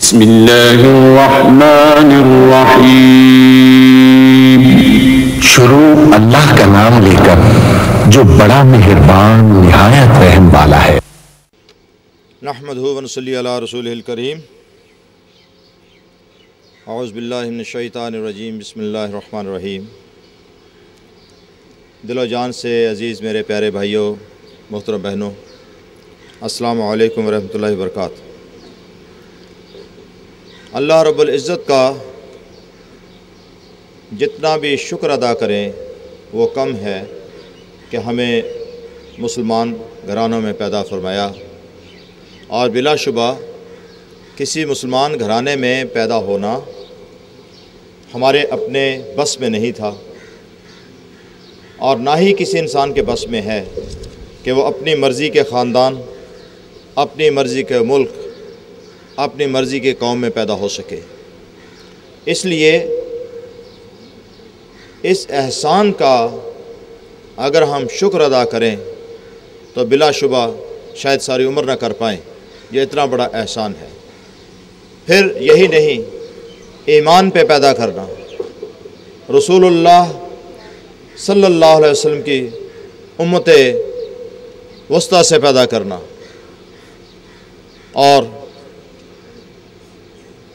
بسم اللہ الرحمن الرحیم۔ شروع اللہ کا نام لے کر جو بڑا مہربان نہایت رحم والا ہے۔ نحمدہ و نصلی علی رسولہ الکریم۔ اعوذ باللہ من الشیطان الرجیم، بسم اللہ الرحمن الرحیم۔ دل و جان سے عزیز میرے پیارے بھائیوں، محترم بہنوں، السلام علیکم ورحمۃ اللہ وبرکاتہ۔ اللہ رب العزت کا جتنا بھی شکر ادا کریں وہ کم ہے کہ ہمیں مسلمان گھرانوں میں پیدا فرمایا، اور بلا شبہ کسی مسلمان گھرانے میں پیدا ہونا ہمارے اپنے بس میں نہیں تھا، اور نہ ہی کسی انسان کے بس میں ہے کہ وہ اپنی مرضی کے خاندان، اپنی مرضی کے ملک، اپنی مرضی کے قوم میں پیدا ہو سکے۔ اس لیے اس احسان کا اگر ہم شکر ادا کریں تو بلا شبہ شاید ساری عمر نہ کر پائیں، یہ اتنا بڑا احسان ہے۔ پھر یہی نہیں، ایمان پہ پیدا کرنا، رسول اللہ صلی اللہ علیہ وسلم کی امت وسطیٰ سے پیدا کرنا، اور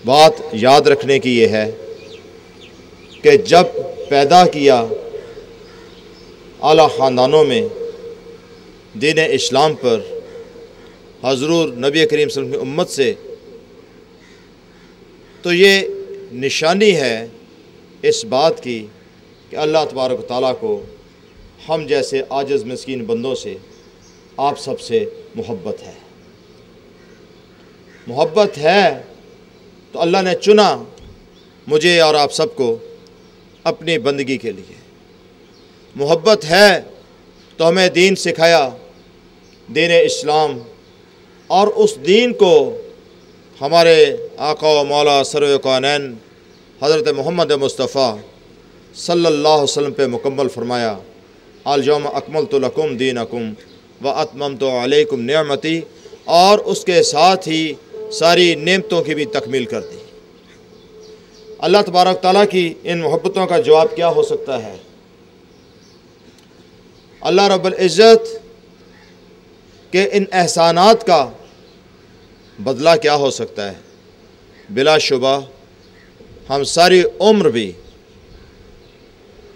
بات یاد رکھنے کی یہ ہے کہ جب پیدا کیا اعلیٰ خاندانوں میں دین اسلام پر حضور نبی کریم صلی اللہ علیہ وسلم کی امت سے، تو یہ نشانی ہے اس بات کی کہ اللہ تبارک و تعالیٰ کو ہم جیسے عاجز مسکین بندوں سے، آپ سب سے محبت ہے۔ محبت ہے تو اللہ نے چنا مجھے اور آپ سب کو اپنی بندگی کے لیے۔ محبت ہے تو ہمیں دین سکھایا، دین اسلام، اور اس دین کو ہمارے آقا و مولا سرور کونین حضرت محمد مصطفیٰ صلی اللہ علیہ وسلم پہ مکمل فرمایا۔ الیوم اکملت لکم دینکم واتممت علیکم نعمتی، اور اس کے ساتھ ہی ساری نعمتوں کی بھی تکمیل کر دی۔ اللہ تبارک تعالیٰ کی ان محبتوں کا جواب کیا ہو سکتا ہے؟ اللہ رب العزت کے ان احسانات کا بدلہ کیا ہو سکتا ہے؟ بلا شبہ ہم ساری عمر بھی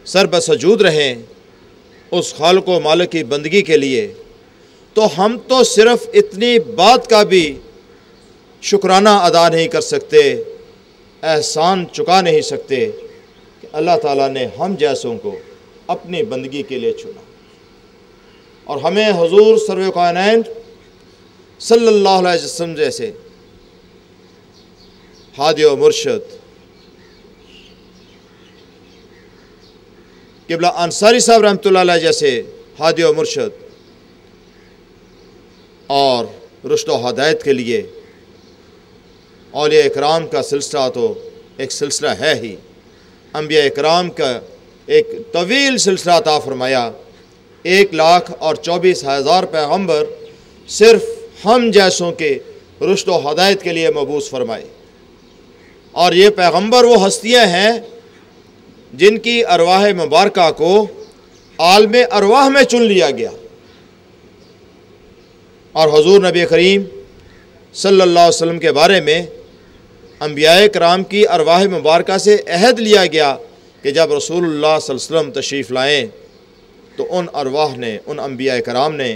سر بسجود رہیں اس خالق و مالک کی بندگی کے لیے، تو ہم تو صرف اتنی بات کا بھی شکرانہ ادا نہیں کر سکتے، احسان چکا نہیں سکتے کہ اللہ تعالیٰ نے ہم جیسوں کو اپنی بندگی کے لیے چنا، اور ہمیں حضور سرور کائنات صلی اللہ علیہ وسلم جیسے ہادی و مرشد، قبلہ انصاری صاحب رحمۃ اللہ علیہ جیسے ہادی و مرشد اور رشد و ہدایت کے لیے اولیاء اکرام کا سلسلہ تو ایک سلسلہ ہے ہی، انبیاء اکرام کا ایک طویل سلسلہ عطا فرمایا۔ 1,24,000 پیغمبر صرف ہم جیسوں کے رشد و ہدایت کے لیے مبعوث فرمائے، اور یہ پیغمبر وہ ہستیاں ہیں جن کی ارواح مبارکہ کو عالم ارواح میں چن لیا گیا، اور حضور نبی کریم صلی اللہ علیہ وسلم کے بارے میں انبیاء کرام کی ارواح مبارکہ سے عہد لیا گیا کہ جب رسول اللہ صلی اللہ علیہ وسلم تشریف لائیں تو ان ارواح نے، ان انبیاء کرام نے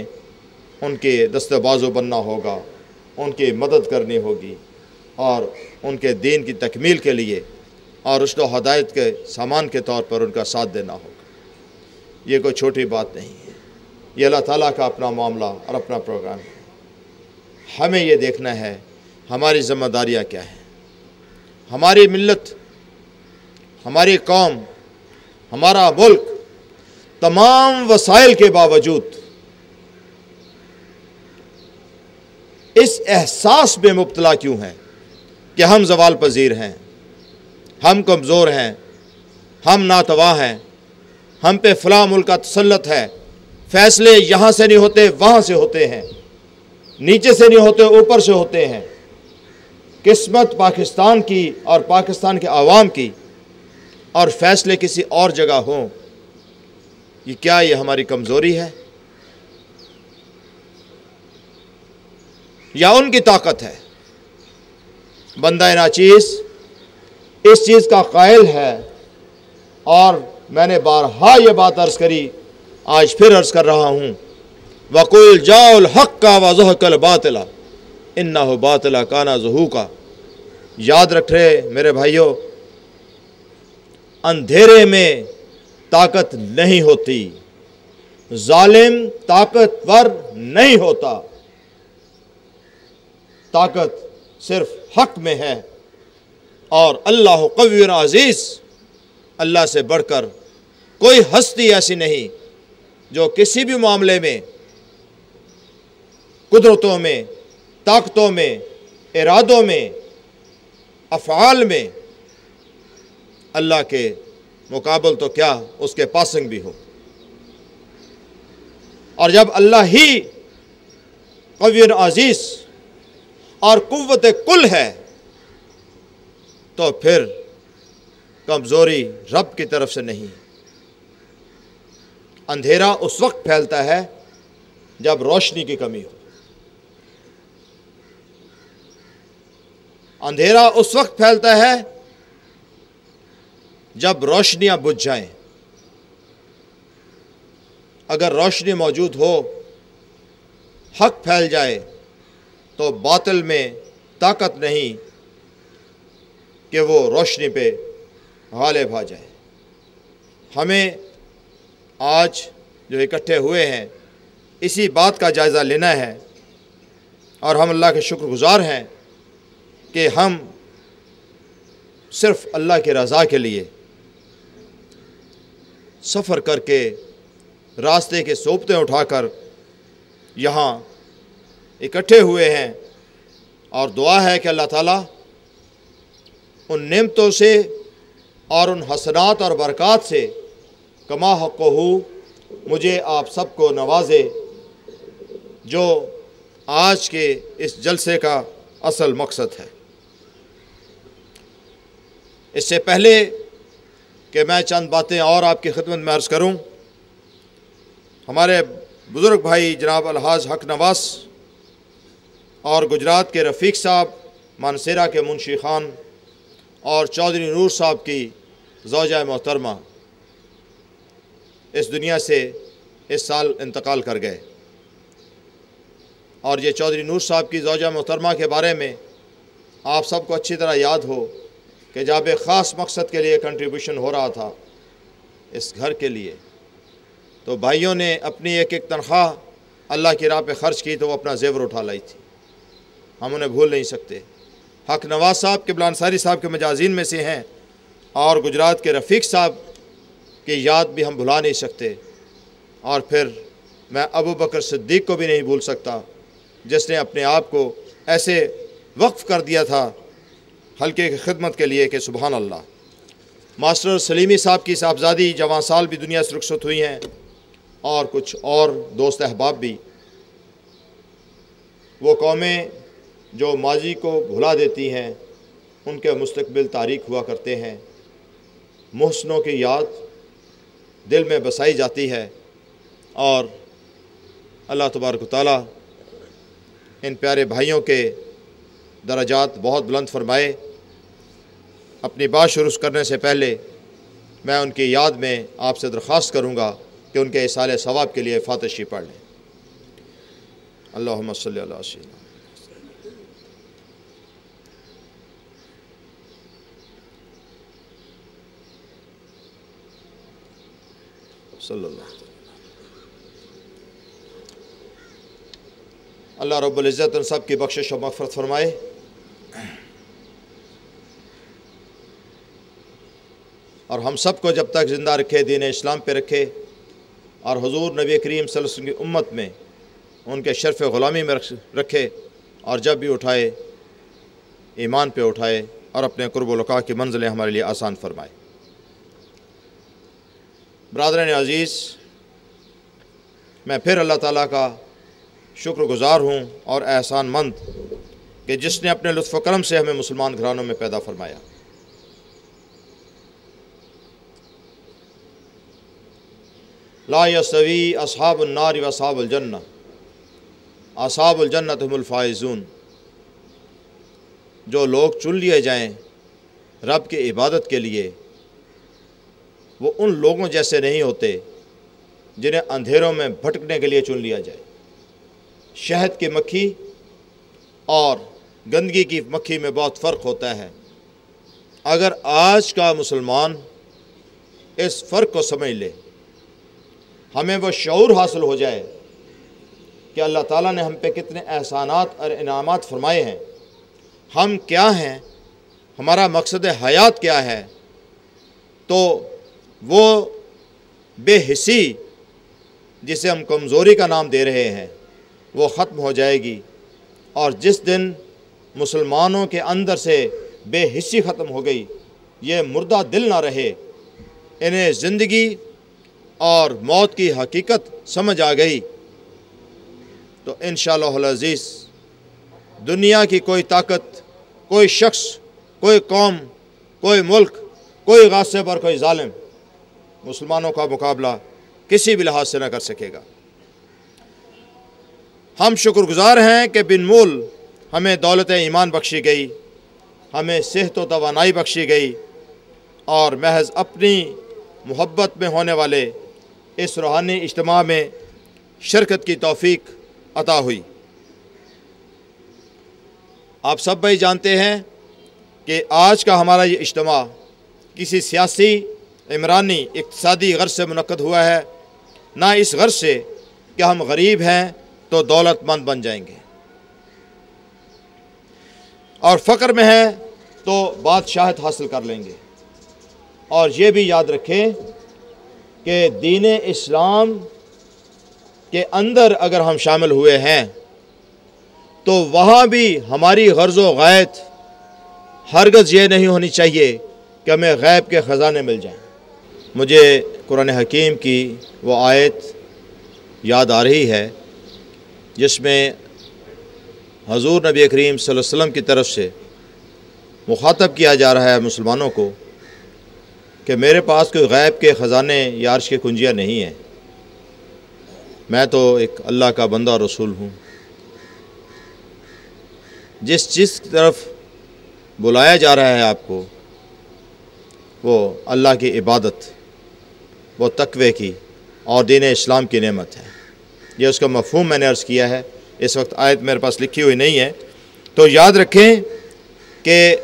ان کے دست بازو بننا ہوگا، ان کی مدد کرنی ہوگی، اور ان کے دین کی تکمیل کے لیے اور رشد و ہدایت کے سامان کے طور پر ان کا ساتھ دینا ہوگا۔ یہ کوئی چھوٹی بات نہیں ہے، یہ اللہ تعالیٰ کا اپنا معاملہ اور اپنا پروگرام ہے۔ ہمیں یہ دیکھنا ہے ہماری ذمہ داریاں کیا ہیں۔ ہماری ملت، ہماری قوم، ہمارا ملک تمام وسائل کے باوجود اس احساس میں مبتلا کیوں ہیں کہ ہم زوال پذیر ہیں، ہم کمزور ہیں، ہم ناتواں ہیں، ہم پہ فلاں ملک کا تسلط ہے، فیصلے یہاں سے نہیں ہوتے وہاں سے ہوتے ہیں، نیچے سے نہیں ہوتے اوپر سے ہوتے ہیں۔ قسمت پاکستان کی اور پاکستان کے عوام کی اور فیصلے کسی اور جگہ ہوں، کیا یہ ہماری کمزوری ہے یا ان کی طاقت ہے؟ بندہ ناچیز اس چیز کا قائل ہے، اور میں نے بارہا یہ بات عرض کری، آج پھر عرض کر رہا ہوں، وَقُلْ جَاءَ الْحَقَّ وَزَهَقَ الْبَاطِلَ إِنَّهُ بَاطِلَ كَانَ زَهُوقًا۔ یاد رکھ رہے میرے بھائیوں، اندھیرے میں طاقت نہیں ہوتی، ظالم طاقتور نہیں ہوتا، طاقت صرف حق میں ہے، اور اللہ قوی عزیز، اللہ سے بڑھ کر کوئی ہستی ایسی نہیں جو کسی بھی معاملے میں، قدرتوں میں، طاقتوں میں، ارادوں میں، افعال میں اللہ کے مقابل تو کیا اس کے پاسنگ بھی ہو۔ اور جب اللہ ہی قوی عزیز اور قوت کل ہے تو پھر کمزوری رب کی طرف سے نہیں۔ اندھیرا اس وقت پھیلتا ہے جب روشنی کی کمی ہو، اندھیرا اس وقت پھیلتا ہے جب روشنیاں بجھ جائیں۔ اگر روشنی موجود ہو، حق پھیل جائے، تو باطل میں طاقت نہیں کہ وہ روشنی پہ غالب آ جائے۔ ہمیں آج جو اکٹھے ہوئے ہیں اسی بات کا جائزہ لینا ہے، اور ہم اللہ کے شکر گزار ہیں کہ ہم صرف اللہ کی رضا کے لیے سفر کر کے راستے کے صوبتیں اٹھا کر یہاں اکٹھے ہوئے ہیں، اور دعا ہے کہ اللہ تعالیٰ ان نعمتوں سے اور ان حسنات اور برکات سے کما حقہ مجھے آپ سب کو نوازے، جو آج کے اس جلسے کا اصل مقصد ہے۔ اس سے پہلے کہ میں چند باتیں اور آپ کی خدمت میں عرض کروں، ہمارے بزرگ بھائی جناب الحاج حق نواز اور گجرات کے رفیق صاحب، مانسیرا کے منشی خان اور چودھری نور صاحب کی زوجہ محترمہ اس دنیا سے اس سال انتقال کر گئے، اور یہ چودھری نور صاحب کی زوجہ محترمہ کے بارے میں آپ سب کو اچھی طرح یاد ہو کہ جب ایک خاص مقصد کے لیے کنٹریبیوشن ہو رہا تھا اس گھر کے لیے، تو بھائیوں نے اپنی ایک ایک تنخواہ اللہ کی راہ پہ خرچ کی، تو وہ اپنا زیور اٹھا لائی تھی، ہم انہیں بھول نہیں سکتے۔ حق نواز صاحب قبلہ انصاری صاحب کے مجازین میں سے ہیں، اور گجرات کے رفیق صاحب کی یاد بھی ہم بھلا نہیں سکتے، اور پھر میں ابو بکر صدیق کو بھی نہیں بھول سکتا جس نے اپنے آپ کو ایسے وقف کر دیا تھا حلقے کی خدمت کے لیے کہ سبحان اللہ۔ ماسٹر سلیمی صاحب کی صاحبزادی جوان سال بھی دنیا سے رخصت ہوئی ہیں، اور کچھ اور دوست احباب بھی۔ وہ قومیں جو ماضی کو بھلا دیتی ہیں ان کے مستقبل تاریک ہوا کرتے ہیں، محسنوں کی یاد دل میں بسائی جاتی ہے، اور اللہ تبارک و تعالیٰ ان پیارے بھائیوں کے درجات بہت بلند فرمائے۔ اپنی بات شروع کرنے سے پہلے میں ان کی یاد میں آپ سے درخواست کروں گا کہ ان کے ایصال ثواب کے لیے فاتحی پڑھ لیں۔ اللہم صلی علی سیدنا صلی اللہ۔ اللہ رب العزت ان سب کی بخشش و مغفرت فرمائے۔ اور ہم سب کو جب تک زندہ رکھے، دین اسلام پہ رکھے، اور حضور نبی کریم صلی اللہ علیہ وسلم کی امت میں ان کے شرف غلامی میں رکھے، اور جب بھی اٹھائے ایمان پہ اٹھائے، اور اپنے قرب و لقاء کی منزلیں ہمارے لیے آسان فرمائے۔ برادران عزیز، میں پھر اللہ تعالیٰ کا شکر گزار ہوں اور احسان مند کہ جس نے اپنے لطف و کرم سے ہمیں مسلمان گھرانوں میں پیدا فرمایا۔ لا یستوی اصحاب النار و اصحاب الجنہ، اصحاب الجنۃ هم الفائزون۔ جو لوگ چن لیے جائیں رب کی عبادت کے لیے، وہ ان لوگوں جیسے نہیں ہوتے جنہیں اندھیروں میں بھٹکنے کے لیے چن لیا جائے۔ شہد کی مکھی اور گندگی کی مکھی میں بہت فرق ہوتا ہے۔ اگر آج کا مسلمان اس فرق کو سمجھ لے، ہمیں وہ شعور حاصل ہو جائے کہ اللہ تعالیٰ نے ہم پہ کتنے احسانات اور انعامات فرمائے ہیں، ہم کیا ہیں، ہمارا مقصد حیات کیا ہے، تو وہ بے حسی جسے ہم کمزوری کا نام دے رہے ہیں وہ ختم ہو جائے گی۔ اور جس دن مسلمانوں کے اندر سے بے حسی ختم ہو گئی، یہ مردہ دل نہ رہے، انہیں زندگی اور موت کی حقیقت سمجھ آ گئی، تو انشاءاللہ العزیز دنیا کی کوئی طاقت، کوئی شخص، کوئی قوم، کوئی ملک، کوئی غاصب اور کوئی ظالم مسلمانوں کا مقابلہ کسی بھی لحاظ سے نہ کر سکے گا۔ ہم شکر گزار ہیں کہ بن مول ہمیں دولت ایمان بخشی گئی، ہمیں صحت و توانائی بخشی گئی، اور محض اپنی محبت میں ہونے والے اس روحانی اجتماع میں شرکت کی توفیق عطا ہوئی۔ آپ سب بھائی جانتے ہیں کہ آج کا ہمارا یہ اجتماع کسی سیاسی، عمرانی، اقتصادی غرض سے منعقد ہوا ہے، نہ اس غرض سے کہ ہم غریب ہیں تو دولت مند بن جائیں گے، اور فقر میں ہیں تو بادشاہت حاصل کر لیں گے۔ اور یہ بھی یاد رکھیں کہ دین اسلام کے اندر اگر ہم شامل ہوئے ہیں تو وہاں بھی ہماری غرض و غایت ہرگز یہ نہیں ہونی چاہیے کہ ہمیں غیب کے خزانے مل جائیں۔ مجھے قرآن حکیم کی وہ آیت یاد آ رہی ہے جس میں حضور نبی کریم صلی اللہ علیہ وسلم کی طرف سے مخاطب کیا جا رہا ہے مسلمانوں کو کہ میرے پاس کوئی غیب کے خزانے یا عرش کی کنجیاں نہیں ہیں، میں تو ایک اللہ کا بندہ اور رسول ہوں۔ جس چیز کی طرف بلایا جا رہا ہے آپ کو، وہ اللہ کی عبادت، وہ تقوی کی اور دین اسلام کی نعمت ہے۔ یہ اس کا مفہوم میں نے عرض کیا ہے، اس وقت آیت میرے پاس لکھی ہوئی نہیں ہے، تو یاد رکھیں کہ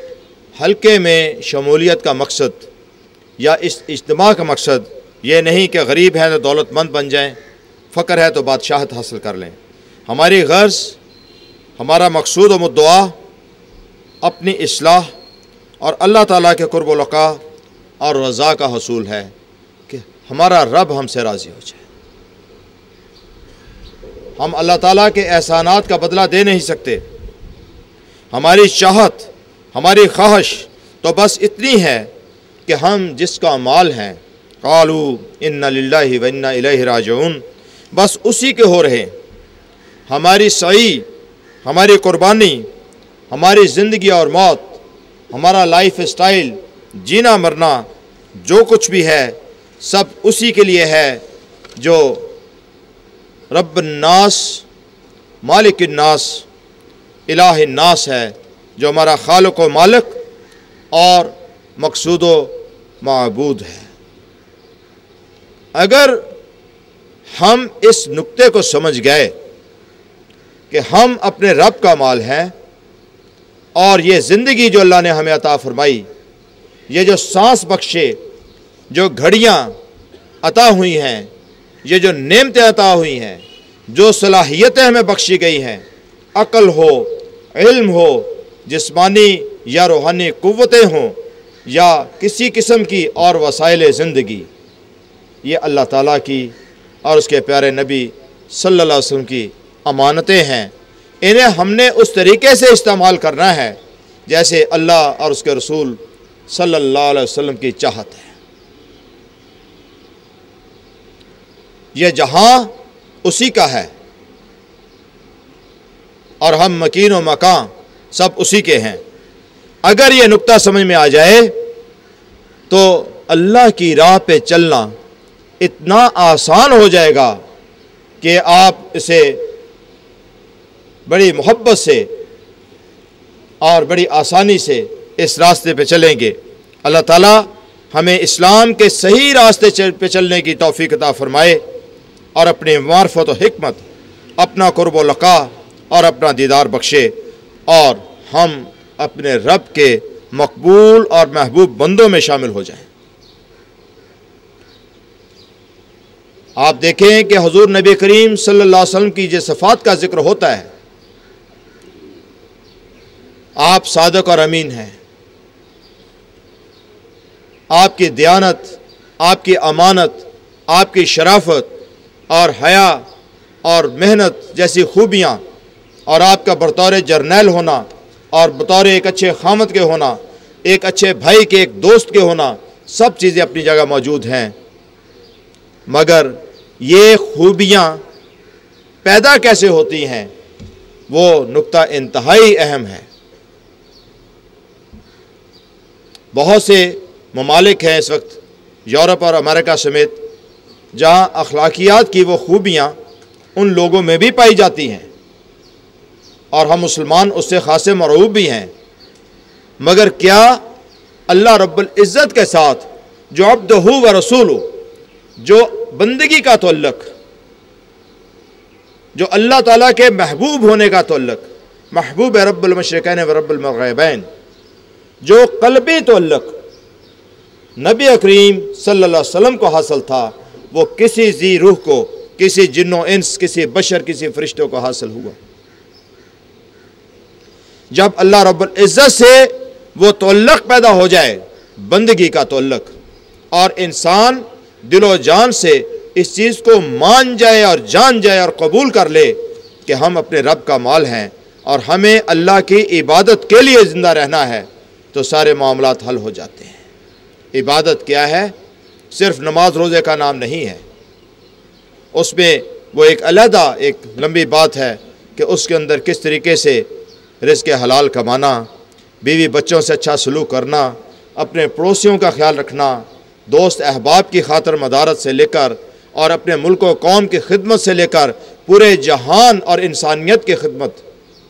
حلقے میں شمولیت کا مقصد یا اس اجتماع کا مقصد یہ نہیں کہ غریب ہیں تو دولت مند بن جائیں، فقر ہے تو بادشاہت حاصل کر لیں۔ ہماری غرض، ہمارا مقصود و مدعا اپنی اصلاح اور اللہ تعالیٰ کے قرب و لقاء اور رضا کا حصول ہے کہ ہمارا رب ہم سے راضی ہو جائے۔ ہم اللہ تعالیٰ کے احسانات کا بدلہ دے نہیں سکتے، ہماری چاہت، ہماری خواہش تو بس اتنی ہے کہ ہم جس کا مال ہیں، قالوا ان للہ و انا الیہ راجعون، بس اسی کے ہو رہے۔ ہماری سعی، ہماری قربانی، ہماری زندگی اور موت، ہمارا لائف سٹائل، جینا مرنا، جو کچھ بھی ہے سب اسی کے لیے ہے جو رب الناس، مالک الناس، الہ الناس ہے، جو ہمارا خالق و مالک اور مقصود و معبود ہے۔ اگر ہم اس نقطے کو سمجھ گئے کہ ہم اپنے رب کا مال ہیں، اور یہ زندگی جو اللہ نے ہمیں عطا فرمائی، یہ جو سانس بخشے، جو گھڑیاں عطا ہوئی ہیں، یہ جو نعمتیں عطا ہوئی ہیں، جو صلاحیتیں ہمیں بخشی گئی ہیں، عقل ہو، علم ہو، جسمانی یا روحانی قوتیں ہوں یا کسی قسم کی اور وسائل زندگی، یہ اللہ تعالیٰ کی اور اس کے پیارے نبی صلی اللہ علیہ وسلم کی امانتیں ہیں۔ انہیں ہم نے اس طریقے سے استعمال کرنا ہے جیسے اللہ اور اس کے رسول صلی اللہ علیہ وسلم کی چاہت ہے۔ یہ جہاں اسی کا ہے، اور ہم مکین و مکان سب اسی کے ہیں۔ اگر یہ نقطہ سمجھ میں آ جائے تو اللہ کی راہ پہ چلنا اتنا آسان ہو جائے گا کہ آپ اسے بڑی محبت سے اور بڑی آسانی سے اس راستے پہ چلیں گے۔ اللہ تعالیٰ ہمیں اسلام کے صحیح راستے پہ چلنے کی توفیق عطا فرمائے اور اپنی معرفت و حکمت، اپنا قرب و لقاء اور اپنا دیدار بخشے، اور ہم اپنے رب کے مقبول اور محبوب بندوں میں شامل ہو جائیں۔ آپ دیکھیں کہ حضور نبی کریم صلی اللہ علیہ وسلم کی جو صفات کا ذکر ہوتا ہے، آپ صادق اور امین ہیں، آپ کی دیانت، آپ کی امانت، آپ کی شرافت اور حیا اور محنت جیسی خوبیاں، اور آپ کا بطور جرنیل ہونا اور بطور ایک اچھے خامد کے ہونا، ایک اچھے بھائی کے، ایک دوست کے ہونا، سب چیزیں اپنی جگہ موجود ہیں، مگر یہ خوبیاں پیدا کیسے ہوتی ہیں وہ نقطہ انتہائی اہم ہے۔ بہت سے ممالک ہیں اس وقت یورپ اور امریکہ سمیت جہاں اخلاقیات کی وہ خوبیاں ان لوگوں میں بھی پائی جاتی ہیں، اور ہم مسلمان اس سے خاصے مرعوب بھی ہیں، مگر کیا اللہ رب العزت کے ساتھ جو عبدہ و رسولہ، جو بندگی کا تعلق، جو اللہ تعالیٰ کے محبوب ہونے کا تعلق، محبوب رب المشرقین و رب المغربین، جو قلبی تعلق نبی کریم صلی اللہ علیہ وسلم کو حاصل تھا، وہ کسی ذی روح کو، کسی جن و انس، کسی بشر، کسی فرشتوں کو حاصل ہوا۔ جب اللہ رب العزت سے وہ تعلق پیدا ہو جائے، بندگی کا تعلق، اور انسان دل و جان سے اس چیز کو مان جائے اور جان جائے اور قبول کر لے کہ ہم اپنے رب کا مال ہیں اور ہمیں اللہ کی عبادت کے لیے زندہ رہنا ہے، تو سارے معاملات حل ہو جاتے ہیں۔ عبادت کیا ہے؟ صرف نماز روزے کا نام نہیں ہے، اس میں وہ ایک علیحدہ ایک لمبی بات ہے کہ اس کے اندر کس طریقے سے رزق حلال کمانا، بیوی بچوں سے اچھا سلوک کرنا، اپنے پڑوسیوں کا خیال رکھنا، دوست احباب کی خاطر مدارت سے لے کر اور اپنے ملک و قوم کی خدمت سے لے کر پورے جہان اور انسانیت کی خدمت،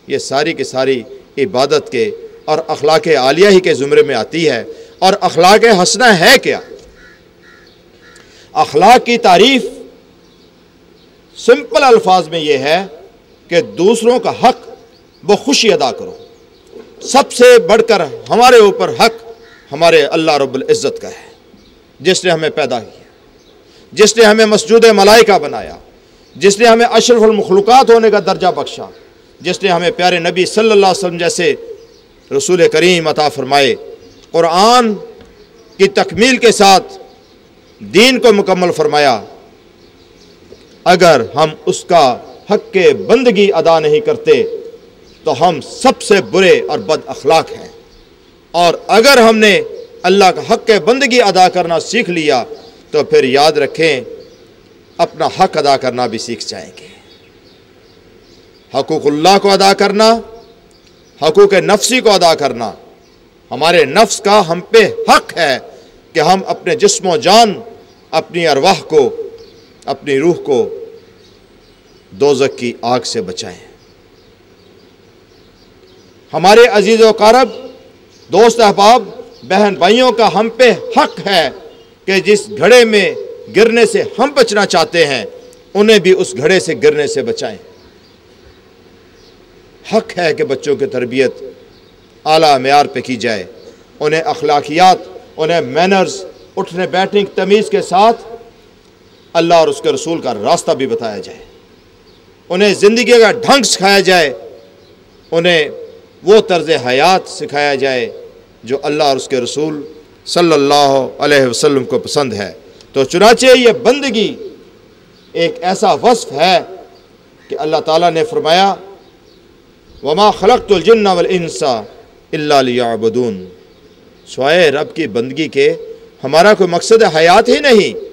یہ ساری کی ساری عبادت کے اور اخلاق عالیہ ہی کے زمرے میں آتی ہے۔ اور اخلاق حسنہ ہے کیا؟ اخلاق کی تعریف سمپل الفاظ میں یہ ہے کہ دوسروں کا حق بخوشی ادا کرو۔ سب سے بڑھ کر ہمارے اوپر حق ہمارے اللہ رب العزت کا ہے، جس نے ہمیں پیدا کیا، جس نے ہمیں مسجود ملائکہ بنایا، جس نے ہمیں اشرف المخلوقات ہونے کا درجہ بخشا، جس نے ہمیں پیارے نبی صلی اللہ علیہ وسلم جیسے رسول کریم عطا فرمائے، قرآن کی تکمیل کے ساتھ دین کو مکمل فرمایا۔ اگر ہم اس کا حق کے بندگی ادا نہیں کرتے تو ہم سب سے برے اور بد اخلاق ہیں، اور اگر ہم نے اللہ کا حق کے بندگی ادا کرنا سیکھ لیا تو پھر یاد رکھیں اپنا حق ادا کرنا بھی سیکھ جائیں گے۔ حقوق اللہ کو ادا کرنا، حقوق نفسی کو ادا کرنا، ہمارے نفس کا ہم پہ حق ہے کہ ہم اپنے جسم و جان، اپنی ارواح کو، اپنی روح کو دوزخ کی آگ سے بچائیں۔ ہمارے عزیز و اقارب، دوست احباب، بہن بھائیوں کا ہم پہ حق ہے کہ جس گھڑے میں گرنے سے ہم بچنا چاہتے ہیں انہیں بھی اس گھڑے سے گرنے سے بچائیں۔ حق ہے کہ بچوں کی تربیت اعلیٰ معیار پہ کی جائے، انہیں اخلاقیات، انہیں مینرز، اٹھنے بیٹھنے کی تمیز کے ساتھ اللہ اور اس کے رسول کا راستہ بھی بتایا جائے، انہیں زندگی کا ڈھنگ سکھایا جائے، انہیں وہ طرز حیات سکھایا جائے جو اللہ اور اس کے رسول صلی اللہ علیہ وسلم کو پسند ہے۔ تو چنانچہ یہ بندگی ایک ایسا وصف ہے کہ اللہ تعالیٰ نے فرمایا وَمَا خَلَقْتُ الْجِنَّ وَالْإِنسَ إِلَّا لِيَعْبُدُونَ، سوائے رب کی بندگی کے ہمارا کوئی مقصد حیات ہی نہیں،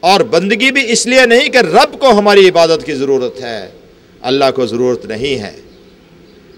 اور بندگی بھی اس لیے نہیں کہ رب کو ہماری عبادت کی ضرورت ہے، اللہ کو ضرورت نہیں ہے۔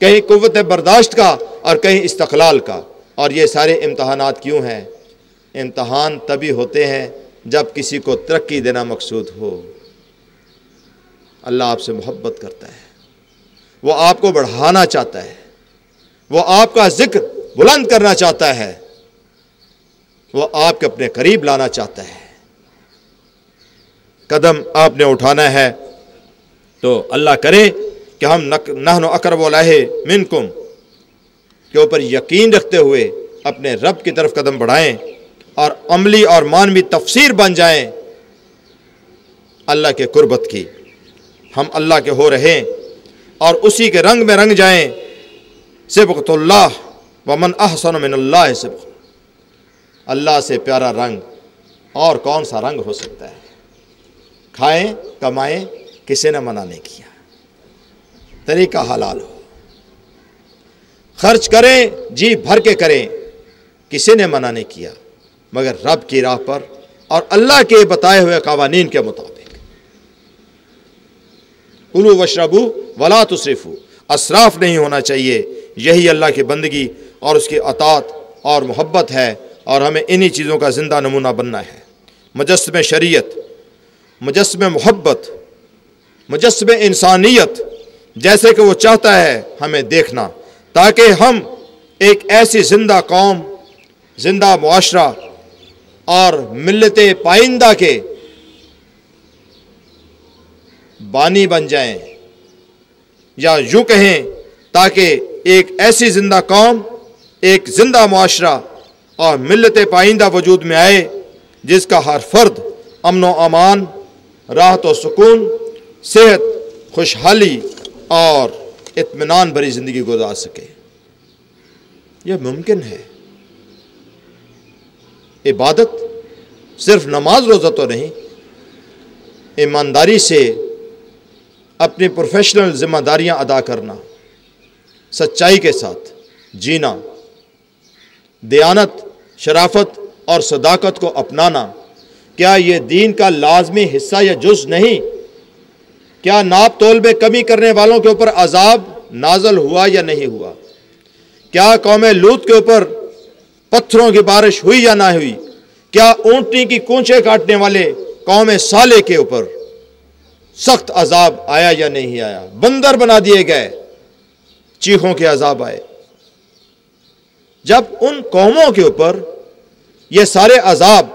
کہیں قوت برداشت کا اور کہیں استقلال کا۔ اور یہ سارے امتحانات کیوں ہیں؟ امتحان تبھی ہوتے ہیں جب کسی کو ترقی دینا مقصود ہو۔ اللہ آپ سے محبت کرتا ہے، وہ آپ کو بڑھانا چاہتا ہے، وہ آپ کا ذکر بلند کرنا چاہتا ہے، وہ آپ کے اپنے قریب لانا چاہتا ہے۔ قدم آپ نے اٹھانا ہے تو اللہ کرے کہ ہم نحن اقرب الیہ منکم کے اوپر یقین رکھتے ہوئے اپنے رب کی طرف قدم بڑھائیں اور عملی اور معنوی تفسیر بن جائیں اللہ کے قربت کی۔ ہم اللہ کے ہو رہیں اور اسی کے رنگ میں رنگ جائیں۔ صبغۃ اللہ ومن احسن من اللہ صبغۃ، اللہ سے پیارا رنگ اور کون سا رنگ ہو سکتا ہے؟ کھائیں کمائیں، کسی نے منع نہیں کیا، طریقہ حلال ہو، خرچ کریں جی بھر کے کریں، کسی نے منع نہیں کیا، مگر رب کی راہ پر اور اللہ کے بتائے ہوئے قوانین کے مطابق۔ کلوا واشربوا ولا تسرفوا، اسراف نہیں ہونا چاہیے۔ یہی اللہ کی بندگی اور اس کی اطاعت اور محبت ہے، اور ہمیں انہی چیزوں کا زندہ نمونہ بننا ہے۔ مجسم شریعت، مجسم محبت، مجسم انسانیت جیسے کہ وہ چاہتا ہے ہمیں دیکھنا، تاکہ ہم ایک ایسی زندہ قوم، زندہ معاشرہ اور ملت پائندہ کے بانی بن جائیں، یا یوں کہیں تاکہ ایک ایسی زندہ قوم، ایک زندہ معاشرہ اور ملت پائندہ وجود میں آئے جس کا ہر فرد امن و امان، راحت و سکون، صحت، خوشحالی اور اطمینان بھری زندگی گزار سکے۔ یہ ممکن ہے۔ عبادت صرف نماز روزہ تو نہیں، ایمانداری سے اپنی پروفیشنل ذمہ داریاں ادا کرنا، سچائی کے ساتھ جینا، دیانت، شرافت اور صداقت کو اپنانا، کیا یہ دین کا لازمی حصہ یا جز نہیں؟ کیا ناپ تول میں کمی کرنے والوں کے اوپر عذاب نازل ہوا یا نہیں ہوا؟ کیا قوم لوط کے اوپر پتھروں کی بارش ہوئی یا نہ ہوئی؟ کیا اونٹنی کی کونچے کاٹنے والے قوم صالح کے اوپر سخت عذاب آیا یا نہیں آیا؟ بندر بنا دیے گئے، چیخوں کے عذاب آئے۔ جب ان قوموں کے اوپر یہ سارے عذاب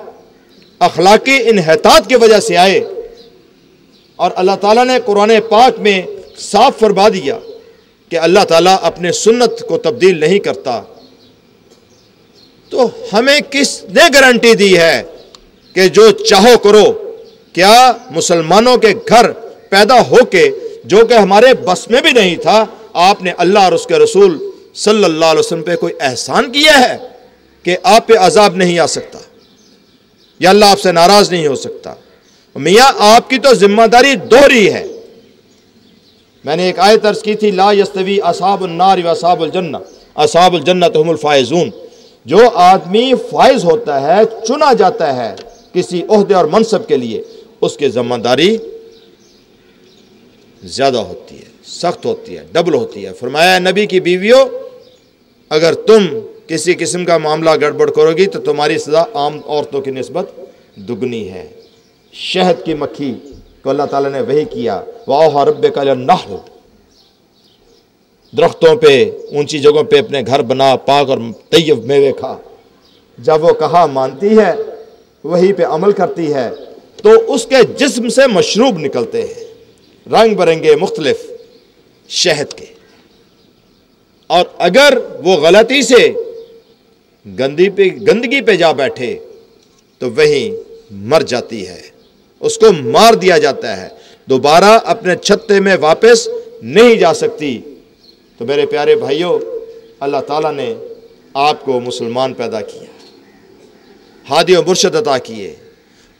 اخلاقی انحطاط کی وجہ سے آئے، اور اللہ تعالیٰ نے قرآن پاک میں صاف فرما دیا کہ اللہ تعالیٰ اپنے سنت کو تبدیل نہیں کرتا، تو ہمیں کس نے گارنٹی دی ہے کہ جو چاہو کرو؟ کیا مسلمانوں کے گھر پیدا ہو کے، جو کہ ہمارے بس میں بھی نہیں تھا، آپ نے اللہ اور اس کے رسول صلی اللہ علیہ وسلم پہ کوئی احسان کیا ہے کہ آپ پہ عذاب نہیں آ سکتا یا اللہ آپ سے ناراض نہیں ہو سکتا؟ میاں آپ کی تو ذمہ داری دوہری ہے۔ میں نے ایک آیت عرض کی تھی، لا یستوی اصحاب النار و اصحاب الجنہ، اصحاب الجنۃ هم الفائزون۔ جو آدمی فائز ہوتا ہے، چنا جاتا ہے کسی عہدے اور منصب کے لیے، اس کی ذمہ داری زیادہ ہوتی ہے، سخت ہوتی ہے، ڈبل ہوتی ہے۔ فرمایا نبی کی بیویوں، اگر تم کسی قسم کا معاملہ گڑبڑ کرو گی تو تمہاری سزا عام عورتوں کی نسبت دگنی ہے۔ شہد کی مکھی کو اللہ تعالیٰ نے وحی کیا، وَأَوْحَىٰ رَبُّكَ إِلَى النَّحْلِ، درختوں پہ، اونچی جگہوں پہ اپنے گھر بنا، پاک اور طیب میوے کھا۔ جب وہ کہا مانتی ہے، وہی پہ عمل کرتی ہے، تو اس کے جسم سے مشروب نکلتے ہیں، رنگ برنگے مختلف شہد کے، اور اگر وہ غلطی سے گندگی پہ جا بیٹھے تو وہیں مر جاتی ہے، اس کو مار دیا جاتا ہے، دوبارہ اپنے چھتے میں واپس نہیں جا سکتی۔ تو میرے پیارے بھائیوں، اللہ تعالیٰ نے آپ کو مسلمان پیدا کیا، ہادی و مرشد عطا کیے،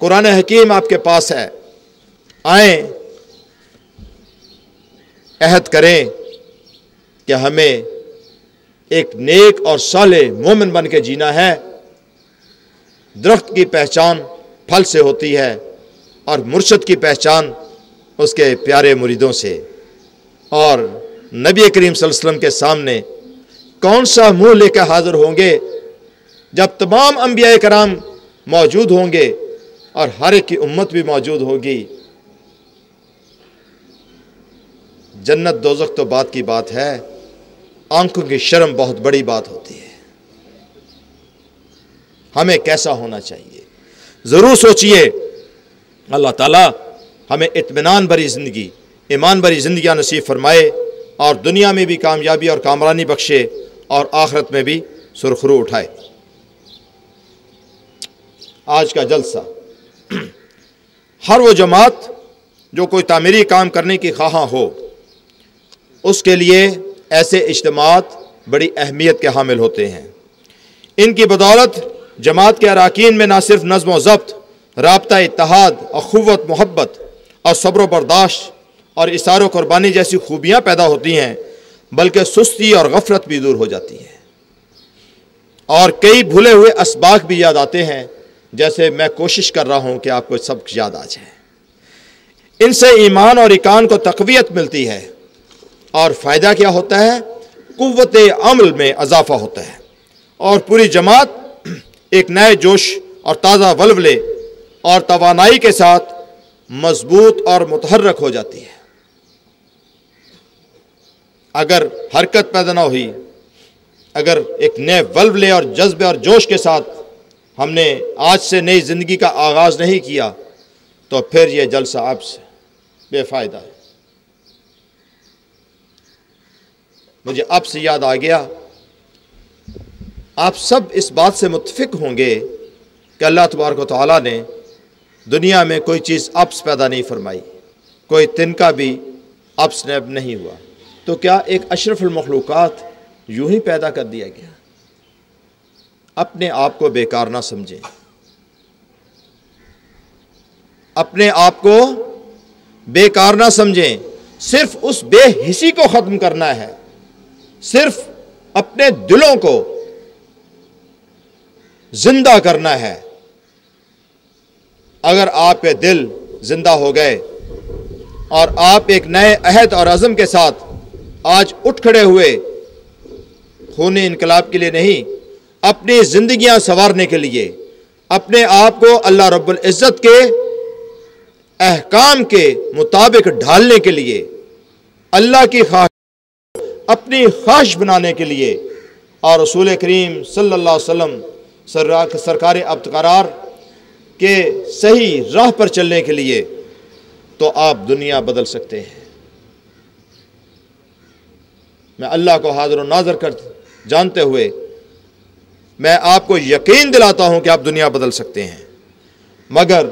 قرآن حکیم آپ کے پاس ہے، آئیں عہد کریں کہ ہمیں ایک نیک اور صالح مومن بن کے جینا ہے۔ درخت کی پہچان پھل سے ہوتی ہے، اور مرشد کی پہچان اس کے پیارے مریدوں سے، اور نبی کریم صلی اللہ علیہ وسلم کے سامنے کون سا منہ لے کر حاضر ہوں گے جب تمام انبیاء کرام موجود ہوں گے اور ہر ایک کی امت بھی موجود ہوگی؟ جنت دوزخ تو بات کی بات ہے، آنکھوں کی شرم بہت بڑی بات ہوتی ہے۔ ہمیں کیسا ہونا چاہیے؟ ضرور سوچئے۔ اللہ تعالیٰ ہمیں اطمینان بھری زندگی، ایمان بھری زندگیاں نصیب فرمائے، اور دنیا میں بھی کامیابی اور کامرانی بخشے، اور آخرت میں بھی سرخرو اٹھائے۔ آج کا جلسہ، ہر وہ جماعت جو کوئی تعمیری کام کرنے کی خواہاں ہو، اس کے لیے ایسے اجتماعات بڑی اہمیت کے حامل ہوتے ہیں۔ ان کی بدولت جماعت کے اراکین میں نہ صرف نظم و ضبط، رابطہ اتحاد، اخوت محبت اور صبر و برداشت اور اثار و قربانی جیسی خوبیاں پیدا ہوتی ہیں، بلکہ سستی اور غفلت بھی دور ہو جاتی ہے، اور کئی بھولے ہوئے اسباق بھی یاد آتے ہیں، جیسے میں کوشش کر رہا ہوں کہ آپ کو سب یاد آ جائے۔ ان سے ایمان اور ایقان کو تقویت ملتی ہے، اور فائدہ کیا ہوتا ہے؟ قوت عمل میں اضافہ ہوتا ہے، اور پوری جماعت ایک نئے جوش اور تازہ ولولے اور توانائی کے ساتھ مضبوط اور متحرک ہو جاتی ہے۔ اگر حرکت پیدا نہ ہوئی، اگر ایک نئے ولولے اور جذبے اور جوش کے ساتھ ہم نے آج سے نئی زندگی کا آغاز نہیں کیا، تو پھر یہ جلسہ اب سے بے فائدہ ہے۔ مجھے اب سے یاد آ گیا، آپ سب اس بات سے متفق ہوں گے کہ اللہ تبارک و تعالیٰ نے دنیا میں کوئی چیز اپس پیدا نہیں فرمائی، کوئی تنکا بھی اپس نیب نہیں ہوا، تو کیا ایک اشرف المخلوقات یوں ہی پیدا کر دیا گیا؟ اپنے آپ کو بیکار نہ سمجھیں، اپنے آپ کو بیکار نہ سمجھیں، صرف اس بے حسی کو ختم کرنا ہے، صرف اپنے دلوں کو زندہ کرنا ہے۔ اگر آپ کے دل زندہ ہو گئے اور آپ ایک نئے عہد اور عزم کے ساتھ آج اٹھ کھڑے ہوئے، خونی انقلاب کے لیے نہیں، اپنی زندگیاں سنوارنے کے لیے، اپنے آپ کو اللہ رب العزت کے احکام کے مطابق ڈھالنے کے لیے، اللہ کی خواہش اپنی خواہش بنانے کے لیے، اور رسول کریم صلی اللہ علیہ وسلم سرکار ابتکار کے صحیح راہ پر چلنے کے لیے، تو آپ دنیا بدل سکتے ہیں۔ میں اللہ کو حاضر و ناظر کر جانتے ہوئے میں آپ کو یقین دلاتا ہوں کہ آپ دنیا بدل سکتے ہیں، مگر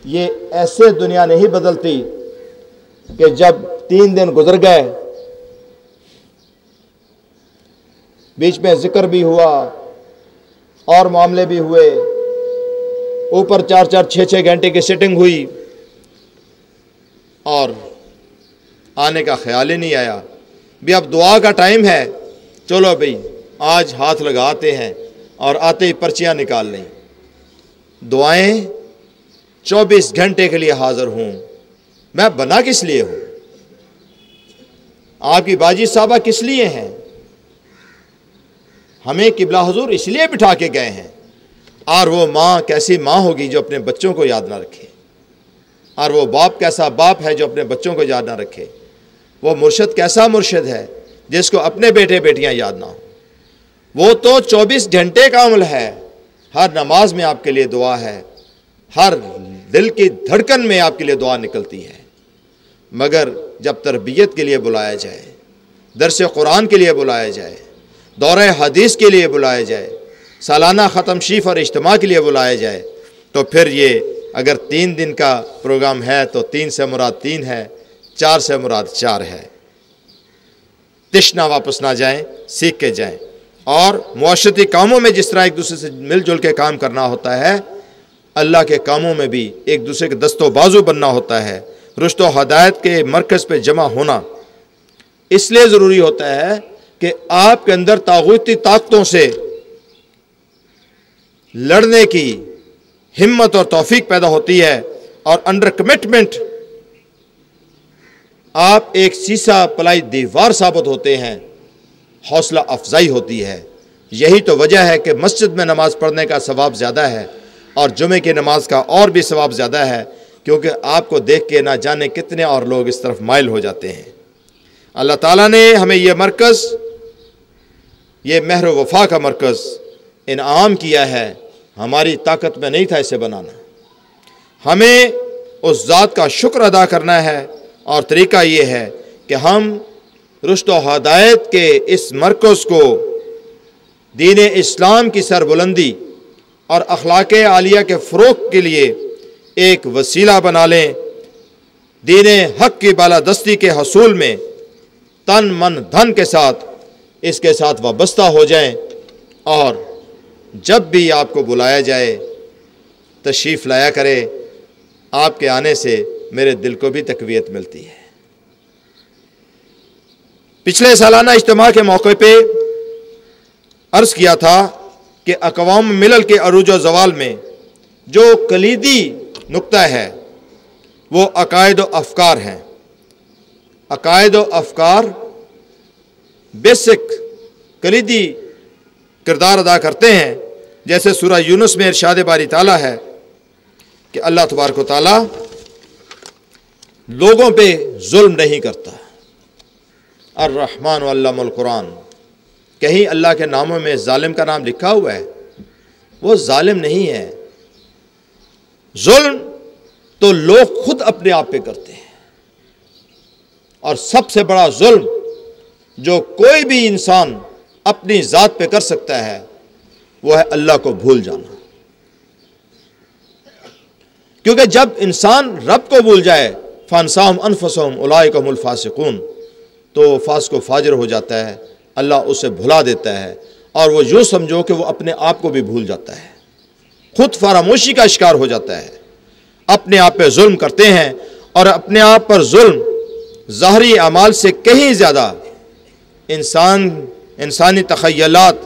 یہ ایسے دنیا نہیں بدلتی کہ جب 3 دن گزر گئے، بیچ میں ذکر بھی ہوا اور معاملے بھی ہوئے، اوپر 4-4 6-6 گھنٹے کی سیٹنگ ہوئی، اور آنے کا خیال ہی نہیں آیا بھی اب دعا کا ٹائم ہے، چلو بھئی آج ہاتھ لگاتے ہیں، اور آتے ہی پرچیاں نکال لیں۔ دعائیں 24 گھنٹے کے لیے حاضر ہوں، میں بنا کس لیے ہوں؟ آپ کی باجی صاحبہ کس لیے ہیں؟ ہمیں قبلہ حضور اس لیے بٹھا کے گئے ہیں، اور وہ ماں کیسی ماں ہوگی جو اپنے بچوں کو یاد نہ رکھے، اور وہ باپ کیسا باپ ہے جو اپنے بچوں کو یاد نہ رکھے، وہ مرشد کیسا مرشد ہے جس کو اپنے بیٹے بیٹیاں یاد نہ ہوں۔ وہ تو 24 گھنٹے کا عمل ہے، ہر نماز میں آپ کے لیے دعا ہے، ہر دل کی دھڑکن میں آپ کے لیے دعا نکلتی ہے، مگر جب تربیت کے لیے بلایا جائے، درس قرآن کے لیے بلایا جائے، دورہ حدیث کے لیے بلایا جائے، سالانہ ختم شریف اور اجتماع کے لیے بلایا جائے، تو پھر یہ اگر 3 دن کا پروگرام ہے تو 3 سے مراد 3 ہے، 4 سے مراد 4 ہے۔ تشنا واپس نہ جائیں، سیکھ کے جائیں، اور معاشرتی کاموں میں جس طرح ایک دوسرے سے مل جل کے کام کرنا ہوتا ہے، اللہ کے کاموں میں بھی ایک دوسرے کے دست و بازو بننا ہوتا ہے، رشد و ہدایت کے مرکز پہ جمع ہونا اس لیے ضروری ہوتا ہے کہ آپ کے اندر طاغوتی طاقتوں سے لڑنے کی ہمت اور توفیق پیدا ہوتی ہے، اور انڈر کمٹمنٹ آپ ایک سیسا پلائی دیوار ثابت ہوتے ہیں، حوصلہ افزائی ہوتی ہے۔ یہی تو وجہ ہے کہ مسجد میں نماز پڑھنے کا ثواب زیادہ ہے اور جمعے کی نماز کا اور بھی ثواب زیادہ ہے، کیونکہ آپ کو دیکھ کے نہ جانے کتنے اور لوگ اس طرف مائل ہو جاتے ہیں۔ اللہ تعالیٰ نے ہمیں یہ مرکز، یہ مہر و وفا کا مرکز انعام کیا ہے، ہماری طاقت میں نہیں تھا اسے بنانا۔ ہمیں اس ذات کا شکر ادا کرنا ہے، اور طریقہ یہ ہے کہ ہم رشد و ہدایت کے اس مرکز کو دین اسلام کی سربلندی اور اخلاق عالیہ کے فروغ کے لیے ایک وسیلہ بنا لیں، دین حق کی بالادستی کے حصول میں تن من دھن کے ساتھ اس کے ساتھ وابستہ ہو جائیں، اور جب بھی آپ کو بلایا جائے تشریف لایا کرے۔ آپ کے آنے سے میرے دل کو بھی تقویت ملتی ہے۔ پچھلے سالانہ اجتماع کے موقع پہ عرض کیا تھا کہ اقوام ملل کے عروج و زوال میں جو کلیدی نقطہ ہے وہ عقائد و افکار ہیں۔ عقائد و افکار بیسک کلیدی کردار ادا کرتے ہیں، جیسے سورہ یونس میں ارشاد باری تعالیٰ ہے کہ اللہ تبارک و تعالیٰ لوگوں پہ ظلم نہیں کرتا۔ الرحمن علم القرآن، کہیں اللہ کے ناموں میں ظالم کا نام لکھا ہوا ہے؟ وہ ظالم نہیں ہے۔ ظلم تو لوگ خود اپنے آپ پہ کرتے ہیں، اور سب سے بڑا ظلم جو کوئی بھی انسان اپنی ذات پہ کر سکتا ہے وہ ہے اللہ کو بھول جانا۔ کیونکہ جب انسان رب کو بھول جائے فانساہم انفسہم اولئک هم الفاسقون، تو فاسق و فاجر ہو جاتا ہے، اللہ اسے بھلا دیتا ہے، اور وہ یوں سمجھو کہ وہ اپنے آپ کو بھی بھول جاتا ہے، خود فراموشی کا شکار ہو جاتا ہے، اپنے آپ پہ ظلم کرتے ہیں۔ اور اپنے آپ پر ظلم ظاہری اعمال سے کہیں زیادہ انسانی تخیلات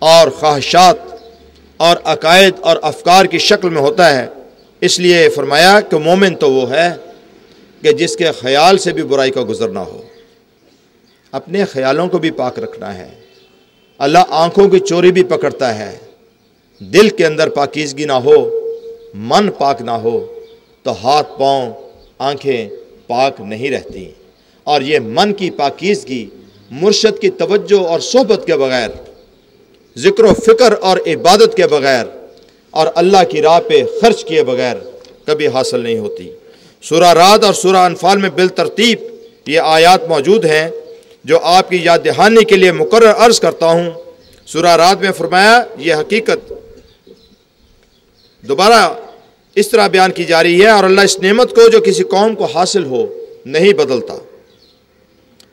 اور خواہشات اور عقائد اور افکار کی شکل میں ہوتا ہے۔ اس لیے فرمایا کہ مومن تو وہ ہے کہ جس کے خیال سے بھی برائی کا گزرنا ہو، اپنے خیالوں کو بھی پاک رکھنا ہے۔ اللہ آنکھوں کی چوری بھی پکڑتا ہے، دل کے اندر پاکیزگی نہ ہو، من پاک نہ ہو تو ہاتھ پاؤں آنکھیں پاک نہیں رہتی۔ اور یہ من کی پاکیزگی مرشد کی توجہ اور صحبت کے بغیر، ذکر و فکر اور عبادت کے بغیر، اور اللہ کی راہ پہ خرچ کیے بغیر کبھی حاصل نہیں ہوتی۔ سورہ رعد اور سورہ انفال میں بالترتیب یہ آیات موجود ہیں جو آپ کی یاد دہانی کے لیے مقرر عرض کرتا ہوں۔ سورہ رعد میں فرمایا یہ حقیقت دوبارہ اس طرح بیان کی جا رہی ہے، اور اللہ اس نعمت کو جو کسی قوم کو حاصل ہو نہیں بدلتا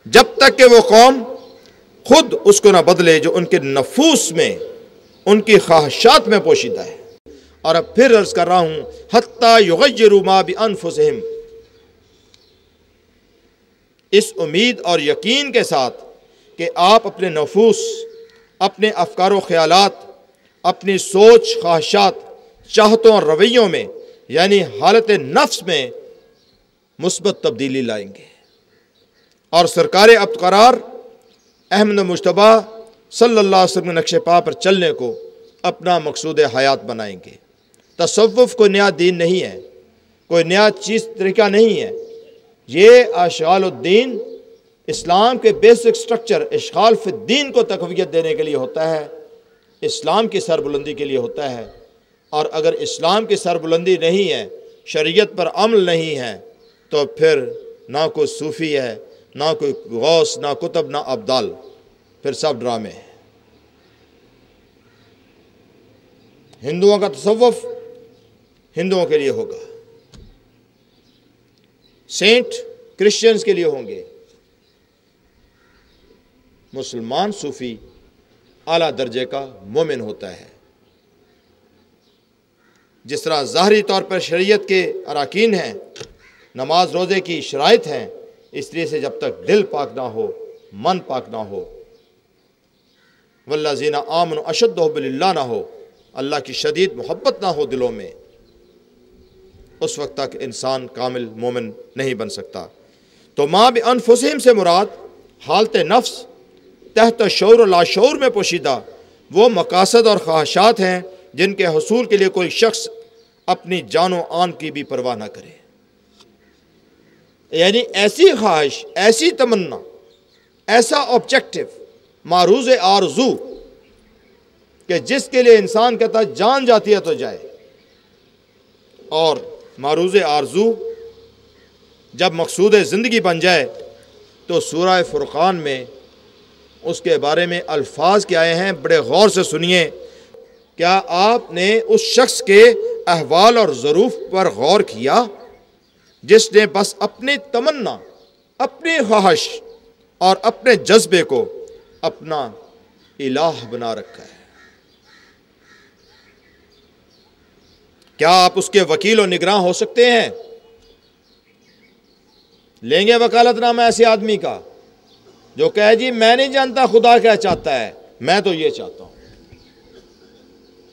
جب تک کہ وہ قوم خود اس کو نہ بدلے جو ان کے نفوس میں، ان کی خواہشات میں پوشیدہ ہے۔ اور اب پھر عرض کر رہا ہوں حتیٰ یغیروا ما بانفسہم، اس امید اور یقین کے ساتھ کہ آپ اپنے نفوس، اپنے افکار و خیالات، اپنی سوچ، خواہشات، چاہتوں اور رویوں میں، یعنی حالت نفس میں مثبت تبدیلی لائیں گے، اور سرکار ابتقرار احمد مجتبیٰ صلی اللہ علیہ وسلم نقش پا پر چلنے کو اپنا مقصود حیات بنائیں گے۔ تصوف کوئی نیا دین نہیں ہے، کوئی نیا چیز طریقہ نہیں ہے، یہ اشغال الدین، اسلام کے بیسک سٹرکچر اشغال فی الدین کو تقویت دینے کے لیے ہوتا ہے، اسلام کی سربلندی کے لیے ہوتا ہے۔ اور اگر اسلام کی سربلندی نہیں ہے، شریعت پر عمل نہیں ہے، تو پھر نہ کوئی صوفی ہے، نہ کوئی غوث، نہ کتب، نہ ابدال، پھر سب ڈرامے ہیں۔ ہندوؤں کا تصوف ہندوؤں کے لیے ہوگا، سینٹ کرسچنز کے لیے ہوں گے، مسلمان صوفی اعلیٰ درجے کا مومن ہوتا ہے۔ جس طرح ظاہری طور پر شریعت کے اراکین ہیں، نماز روزے کی شرائط ہیں، اس طرح سے جب تک دل پاک نہ ہو، من پاک نہ ہو، والذین آمنوا اشد حبا للہ نہ ہو، اللہ کی شدید محبت نہ ہو دلوں میں، اس وقت تک انسان کامل مومن نہیں بن سکتا۔ تو ما بانفسہم سے مراد حالت نفس تحت شعور و لاشعور میں پوشیدہ وہ مقاصد اور خواہشات ہیں جن کے حصول کے لیے کوئی شخص اپنی جان و آن کی بھی پرواہ نہ کرے. یعنی ایسی خواہش، ایسی تمنا، ایسا آبجیکٹو، معروض آرزو کہ جس کے لیے انسان کہتا جان جاتی ہے تو جائے. اور معروض آرزو جب مقصود زندگی بن جائے تو سورہ فرقان میں اس کے بارے میں الفاظ کیا آئے ہیں، بڑے غور سے سنیے. کیا آپ نے اس شخص کے احوال اور ظروف پر غور کیا جس نے بس اپنی تمنا، اپنی خواہش اور اپنے جذبے کو اپنا الہ بنا رکھا ہے؟ کیا آپ اس کے وکیل و نگراں ہو سکتے ہیں؟ لیں گے وکالت نامہ ایسے آدمی کا جو کہے جی میں نہیں جانتا خدا کیا چاہتا ہے، میں تو یہ چاہتا ہوں.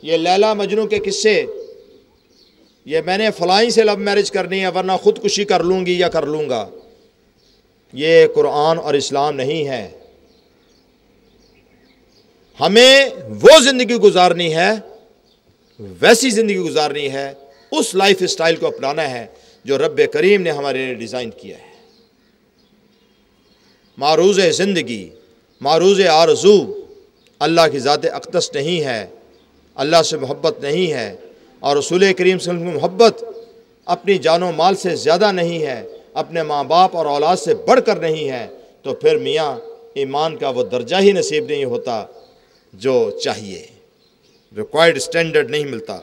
یہ لیلا مجنوں کے قصے، یہ میں نے فلاں سے لو میرج کرنی ہے ورنہ خودکشی کر لوں گی یا کر لوں گا، یہ قرآن اور اسلام نہیں ہے. ہمیں وہ زندگی گزارنی ہے، ویسی زندگی گزارنی ہے، اس لائف اسٹائل کو اپنانا ہے جو رب کریم نے ہمارے لیے ڈیزائن کیا ہے. معروض زندگی، معروض آرزو اللہ کی ذات اقدس نہیں ہے، اللہ سے محبت نہیں ہے، اور رسول کریم صلی اللہ علیہ وسلم کی محبت اپنی جان و مال سے زیادہ نہیں ہے، اپنے ماں باپ اور اولاد سے بڑھ کر نہیں ہے، تو پھر میاں ایمان کا وہ درجہ ہی نصیب نہیں ہوتا جو چاہیے، ریکوائرڈ سٹینڈرڈ نہیں ملتا.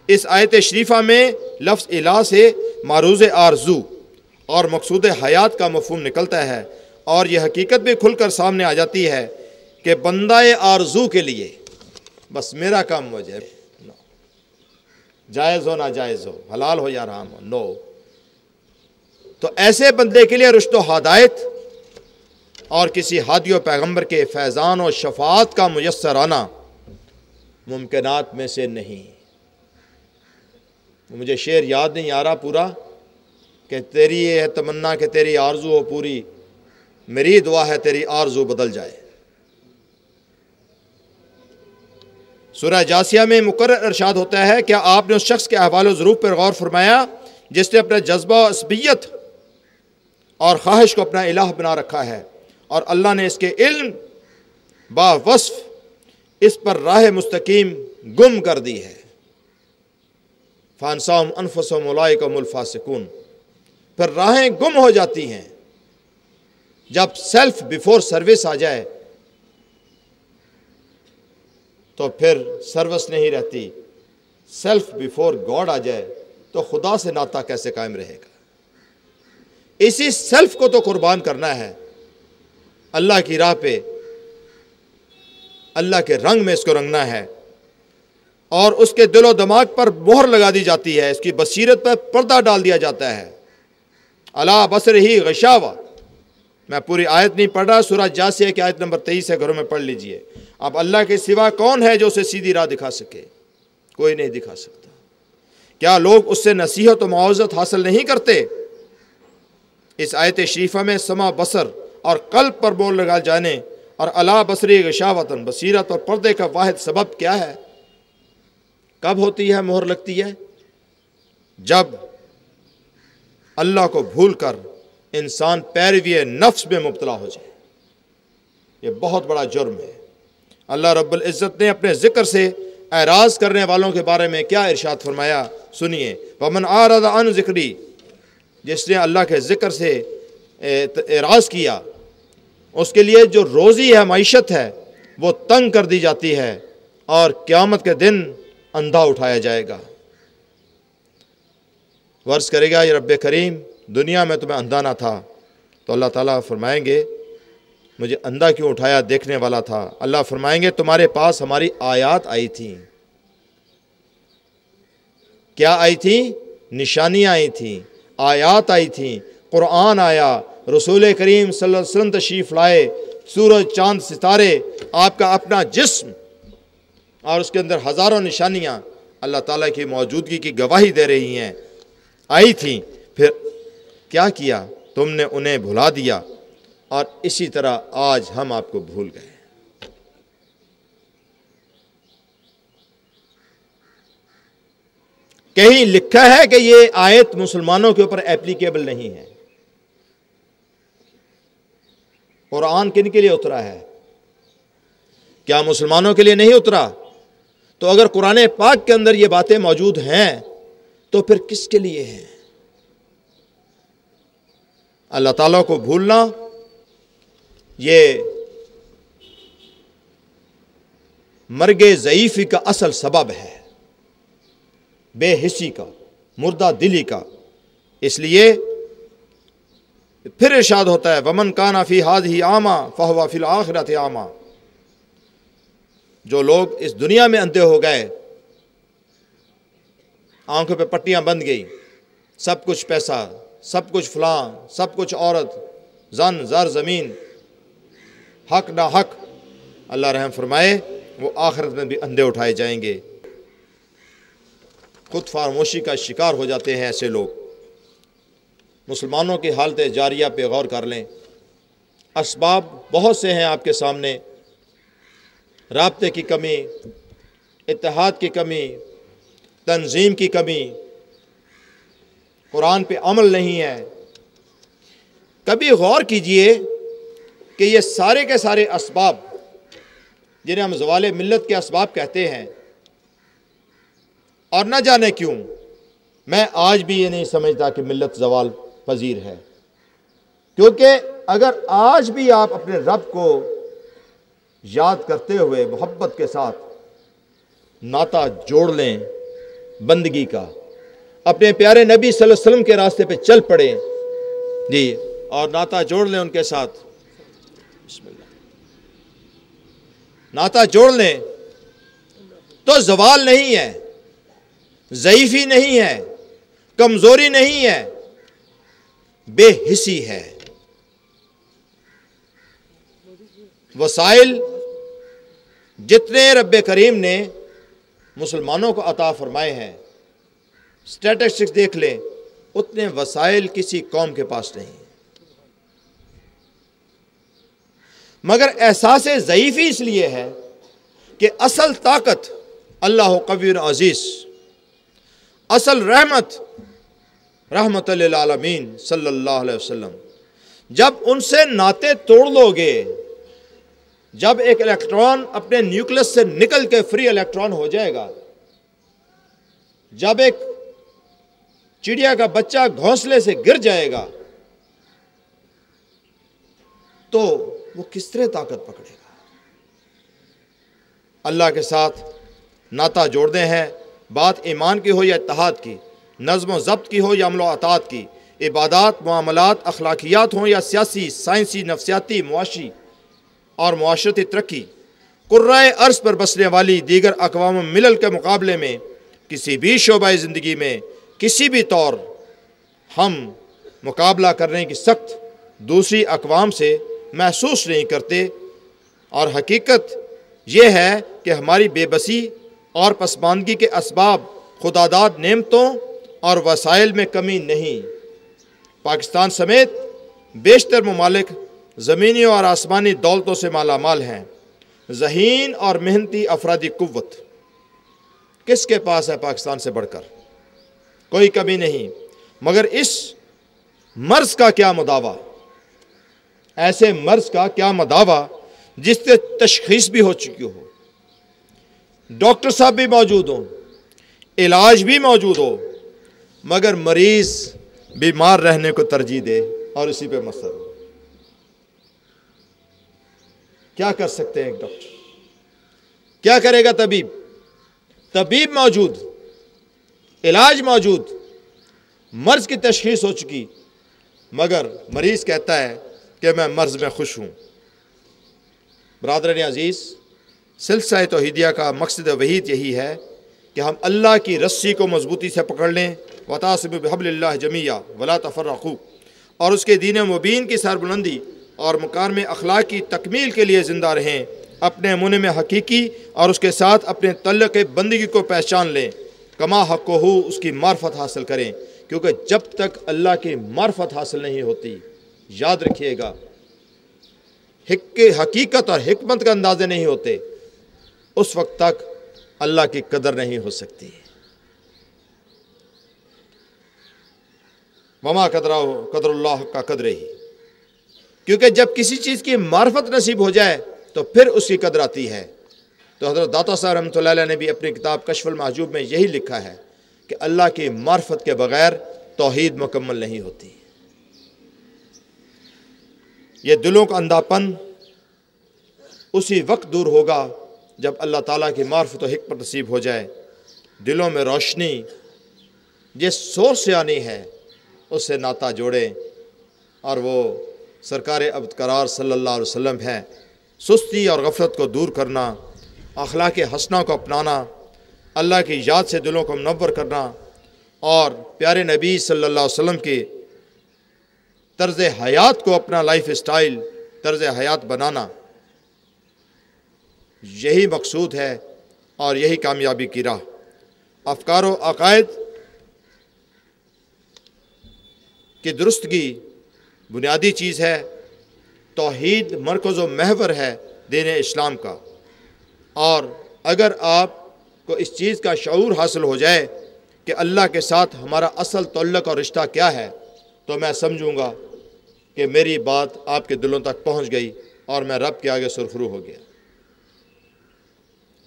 اس آیت شریفہ میں لفظ الہ سے معروض آرزو اور مقصود حیات کا مفہوم نکلتا ہے، اور یہ حقیقت بھی کھل کر سامنے آ جاتی ہے کہ بندہ آرزو کے لیے بس میرا کام ہو جائے، جائز ہو ناجائز ہو، حلال ہو یا حرام ہو، نو. تو ایسے بندے کے لیے رشد و ہدایت اور کسی ہادی و پیغمبر کے فیضان و شفاعت کا میسر آنا ممکنات میں سے نہیں. مجھے شعر یاد نہیں آ رہا پورا کہ تیری یہ ہے تمنا کہ تیری آرزو ہو پوری، میری دعا ہے تیری آرزو بدل جائے. سورہ جاسیہ میں مقرر ارشاد ہوتا ہے، کیا آپ نے اس شخص کے احوال و ظروف پر غور فرمایا جس نے اپنے جذبہ و عصبیت اور خواہش کو اپنا الہ بنا رکھا ہے، اور اللہ نے اس کے علم با وصف اس پر راہ مستقیم گم کر دی ہے. فانساہم انفسہم اولئک هم الفاسقون. پھر راہیں گم ہو جاتی ہیں جب سیلف بیفور سروس آ جائے تو پھر سروس نہیں رہتی، سیلف بیفور گاڈ آ جائے تو خدا سے ناطہ کیسے قائم رہے گا؟ اسی سیلف کو تو قربان کرنا ہے اللہ کی راہ پہ، اللہ کے رنگ میں اس کو رنگنا ہے، اور اس کے دل و دماغ پر مہر لگا دی جاتی ہے، اس کی بصیرت پر پردہ ڈال دیا جاتا ہے. علی بصرہ غشاوہ. میں پوری آیت نہیں پڑھ رہا، سورہ جاسیہ کی آیت نمبر 23 ہے، گھروں میں پڑھ لیجئے. اب اللہ کے سوا کون ہے جو اسے سیدھی راہ دکھا سکے؟ کوئی نہیں دکھا سکتا. کیا لوگ اس سے نصیحت و معاوضت حاصل نہیں کرتے؟ اس آیت شریفہ میں سمع، بصر اور قلب پر مہر لگا جانے اور علی بصری غشاوتن، بصیرت اور پردے کا واحد سبب کیا ہے؟ کب ہوتی ہے مہر لگتی ہے؟ جب اللہ کو بھول کر انسان پیروی نفس میں مبتلا ہو جائے. یہ بہت بڑا جرم ہے. اللہ رب العزت نے اپنے ذکر سے اعراض کرنے والوں کے بارے میں کیا ارشاد فرمایا، سنیے. وَمَنْ أَعْرَضَ عَنْ ذِكْرِي. جس نے اللہ کے ذکر سے اعراض کیا اس کے لیے جو روزی ہے، معیشت ہے، وہ تنگ کر دی جاتی ہے اور قیامت کے دن اندھا اٹھایا جائے گا. ورز کرے گا، یہ رب کریم دنیا میں تمہیں اندھا نہ تھا، تو اللہ تعالیٰ فرمائیں گے مجھے اندھا کیوں اٹھایا، دیکھنے والا تھا. اللہ فرمائیں گے تمہارے پاس ہماری آیات آئی تھیں. کیا آئی تھیں؟ نشانیاں آئی تھیں، آیات آئی تھیں، قرآن آیا، رسول کریم صلی اللہ علیہ وسلم تشریف لائے، سورج چاند ستارے، آپ کا اپنا جسم، اور اس کے اندر ہزاروں نشانیاں اللہ تعالیٰ کی موجودگی کی گواہی دے رہی ہیں، آئی تھیں. پھر کیا کیا؟ تم نے انہیں بھلا دیا اور اسی طرح آج ہم آپ کو بھول گئے۔ کہیں لکھا ہے کہ یہ آیت مسلمانوں کے اوپر ایپلیکیبل نہیں ہے؟ قرآن کن کے لیے اترا ہے؟ کیا مسلمانوں کے لیے نہیں اترا؟ تو اگر قرآن پاک کے اندر یہ باتیں موجود ہیں تو پھر کس کے لیے ہیں؟ اللہ تعالیٰ کو بھولنا یہ مرگ ضعیفی کا اصل سبب ہے، بے حسی کا، مردہ دلی کا۔ اس لیے پھر ارشاد ہوتا ہے وَمَنْ كَانَ فِي هَٰذِهِ أَعْمَىٰ فَهُوَ فِي الْآخِرَةِ أَعْمَىٰ، جو لوگ اس دنیا میں اندھے ہو گئے، آنکھوں پہ پٹیاں بند گئی، سب کچھ پیسہ، سب کچھ فلاں، سب کچھ عورت، زن زر زمین، حق نہ حق، اللہ رحم فرمائے وہ آخرت میں بھی اندھے اٹھائے جائیں گے۔ خود فراموشی کا شکار ہو جاتے ہیں ایسے لوگ۔ مسلمانوں کی حالت جاریہ پہ غور کر لیں۔ اسباب بہت سے ہیں آپ کے سامنے، رابطے کی کمی، اتحاد کی کمی، تنظیم کی کمی، قرآن پہ عمل نہیں ہے۔ کبھی غور کیجئے کہ یہ سارے کے سارے اسباب جنہیں ہم زوال ملت کے اسباب کہتے ہیں، اور نہ جانے کیوں میں آج بھی یہ نہیں سمجھتا کہ ملت زوال پذیر ہے، کیونکہ اگر آج بھی آپ اپنے رب کو یاد کرتے ہوئے محبت کے ساتھ ناطہ جوڑ لیں بندگی کا، اپنے پیارے نبی صلی اللہ علیہ وسلم کے راستے پہ چل پڑیں جی، اور ناطہ جوڑ لیں ان کے ساتھ، بسم اللہ، ناطہ جوڑ لیں، تو زوال نہیں ہے، ضعیفی نہیں ہے، کمزوری نہیں ہے، بے حسی ہے۔ وسائل جتنے رب کریم نے مسلمانوں کو عطا فرمائے ہیں، اسٹیٹسٹکس دیکھ لیں، اتنے وسائل کسی قوم کے پاس نہیں، مگر احساس ضعیفی اس لیے ہے کہ اصل طاقت اللہ قوی عزیز، اصل رحمت رحمت للعالمین صلی اللہ علیہ وسلم، جب ان سے ناطے توڑ لو گے، جب ایک الیکٹران اپنے نیوکلس سے نکل کے فری الیکٹران ہو جائے گا، جب ایک چڑیا کا بچہ گھونسلے سے گر جائے گا، تو وہ کس طرح طاقت پکڑے گا؟ اللہ کے ساتھ ناطہ جوڑنے ہیں، بات ایمان کی ہو یا اتحاد کی، نظم و ضبط کی ہو یا عمل و اطاعت کی، عبادات، معاملات، اخلاقیات ہوں یا سیاسی، سائنسی، نفسیاتی، معاشی اور معاشرتی ترقی، قرۂ ارض پر بسنے والی دیگر اقوام ملل کے مقابلے میں کسی بھی شعبہ زندگی میں کسی بھی طور ہم مقابلہ کرنے کی سخت دوسری اقوام سے محسوس نہیں کرتے، اور حقیقت یہ ہے کہ ہماری بے بسی اور پسماندگی کے اسباب خداداد نعمتوں اور وسائل میں کمی نہیں۔ پاکستان سمیت بیشتر ممالک زمینی اور آسمانی دولتوں سے مالا مال ہیں، ذہین اور محنتی افرادی قوت کس کے پاس ہے پاکستان سے بڑھ کر؟ کوئی کمی نہیں، مگر اس مرض کا کیا مداوع، ایسے مرض کا کیا مداوع جس سے تشخیص بھی ہو چکی ہو، ڈاکٹر صاحب بھی موجود ہوں، علاج بھی موجود ہو، مگر مریض بیمار رہنے کو ترجیح دے اور اسی پہ مصر ہو۔ کیا کر سکتے ہیں ایک ڈاکٹر؟ کیا کرے گا طبیب؟ طبیب موجود، علاج موجود، مرض کی تشخیص ہو چکی، مگر مریض کہتا ہے کہ میں مرض میں خوش ہوں۔ برادران عزیز، سلسلہ توحیدیہ کا مقصد وحید یہی ہے کہ ہم اللہ کی رسی کو مضبوطی سے پکڑ لیں، وَتَعْصِمُوا بِحَبْلِ اللَّهِ جَمِيعًا وَلَا تَفَرَّقُوا، اور اس کے دین مبین کی سربلندی اور مکارم اخلاق کی تکمیل کے لیے زندہ رہیں، اپنے منعم حقیقی اور اس کے ساتھ اپنے تعلق بندگی کو پہچان لیں، کما حق ہو اس کی معرفت حاصل کریں، کیونکہ جب تک اللہ کی معرفت حاصل نہیں ہوتی، یاد رکھیے گا، حقیقت اور حکمت کا اندازے نہیں ہوتے، اس وقت تک اللہ کی قدر نہیں ہو سکتی۔ وما قدر اللہ کا قدر ہی، کیونکہ جب کسی چیز کی معرفت نصیب ہو جائے تو پھر اس کی قدر آتی ہے۔ تو حضرت داتا صاحب رحمۃ اللہ علیہ نے بھی اپنی کتاب کشف المحجوب میں یہی لکھا ہے کہ اللہ کی معرفت کے بغیر توحید مکمل نہیں ہوتی۔ یہ دلوں کا اندھاپن اسی وقت دور ہوگا جب اللہ تعالیٰ کی معرفت و حکمت نصیب ہو جائے، دلوں میں روشنی جس سورس سے آنی ہے اس سے ناطہ جوڑیں، اور وہ سرکار ابتکرار صلی اللہ علیہ وسلم ہے۔ سستی اور غفلت کو دور کرنا، اخلاق حسنہ کو اپنانا، اللہ کی یاد سے دلوں کو منور کرنا، اور پیارے نبی صلی اللہ علیہ وسلم کے طرز حیات کو اپنا لائف اسٹائل، طرز حیات بنانا، یہی مقصود ہے اور یہی کامیابی کی راہ۔ افکار و عقائد کی درستگی بنیادی چیز ہے۔ توحید مرکز و محور ہے دین اسلام کا، اور اگر آپ کو اس چیز کا شعور حاصل ہو جائے کہ اللہ کے ساتھ ہمارا اصل تعلق اور رشتہ کیا ہے، تو میں سمجھوں گا کہ میری بات آپ کے دلوں تک پہنچ گئی اور میں رب کے آگے سرخرو ہو گیا۔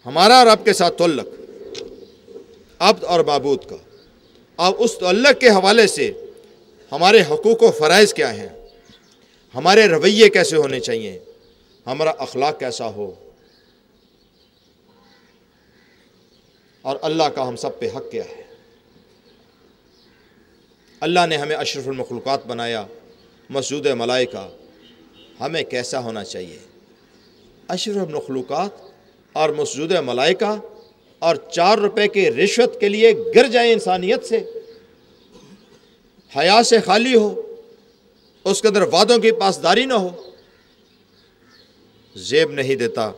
ہمارا رب کے ساتھ تعلق عبد اور معبود کا، اب اس تعلق کے حوالے سے ہمارے حقوق و فرائض کیا ہیں، ہمارے رویے کیسے ہونے چاہیے، ہمارا اخلاق کیسا ہو، اور اللہ کا ہم سب پہ حق کیا ہے۔ اللہ نے ہمیں اشرف المخلوقات بنایا، مسجود ملائکہ، ہمیں کیسا ہونا چاہیے؟ اشرف المخلوقات اور مسجود ملائکہ اور 4 روپے کی رشوت کے لیے گر جائیں انسانیت سے، حیا سے خالی ہو، اس قدر وعدوں کی پاسداری نہ ہو، زیب نہیں دیتا۔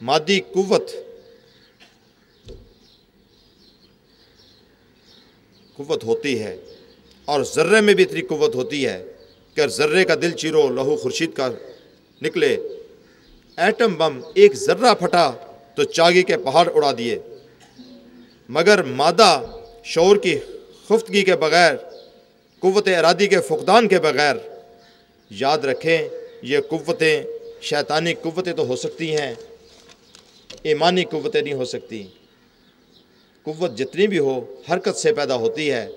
مادی قوت ہوتی ہے، اور ذرے میں بھی اتنی قوت ہوتی ہے کہ ذرے کا دل چیرو لہو خورشید کا نکلے، ایٹم بم ایک ذرہ پھٹا تو چاگی کے پہاڑ اڑا دیے، مگر مادہ شعور کی خفتگی کے بغیر، قوت ارادی کے فقدان کے بغیر، یاد رکھیں یہ قوتیں شیطانی قوتیں تو ہو سکتی ہیں، ایمانی قوتیں نہیں ہو سکتی۔ قوت جتنی بھی ہو حرکت سے پیدا ہوتی ہے۔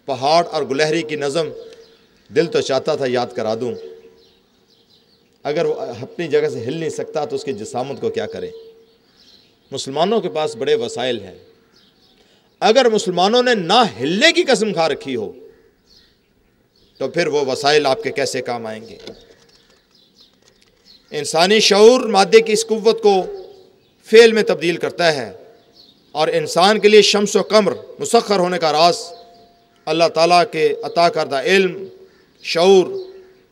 پہاڑ اور گلہری کی نظم دل تو چاہتا تھا یاد کرا دوں، اگر وہ اپنی جگہ سے ہل نہیں سکتا تو اس کی جسامت کو کیا کریں۔ مسلمانوں کے پاس بڑے وسائل ہیں، اگر مسلمانوں نے نہ ہلنے کی قسم کھا رکھی ہو تو پھر وہ وسائل آپ کے کیسے کام آئیں گے؟ انسانی شعور مادے کی اس قوت کو فعل میں تبدیل کرتا ہے، اور انسان کے لیے شمس و قمر مسخر ہونے کا راز اللہ تعالیٰ کے عطا کردہ علم، شعور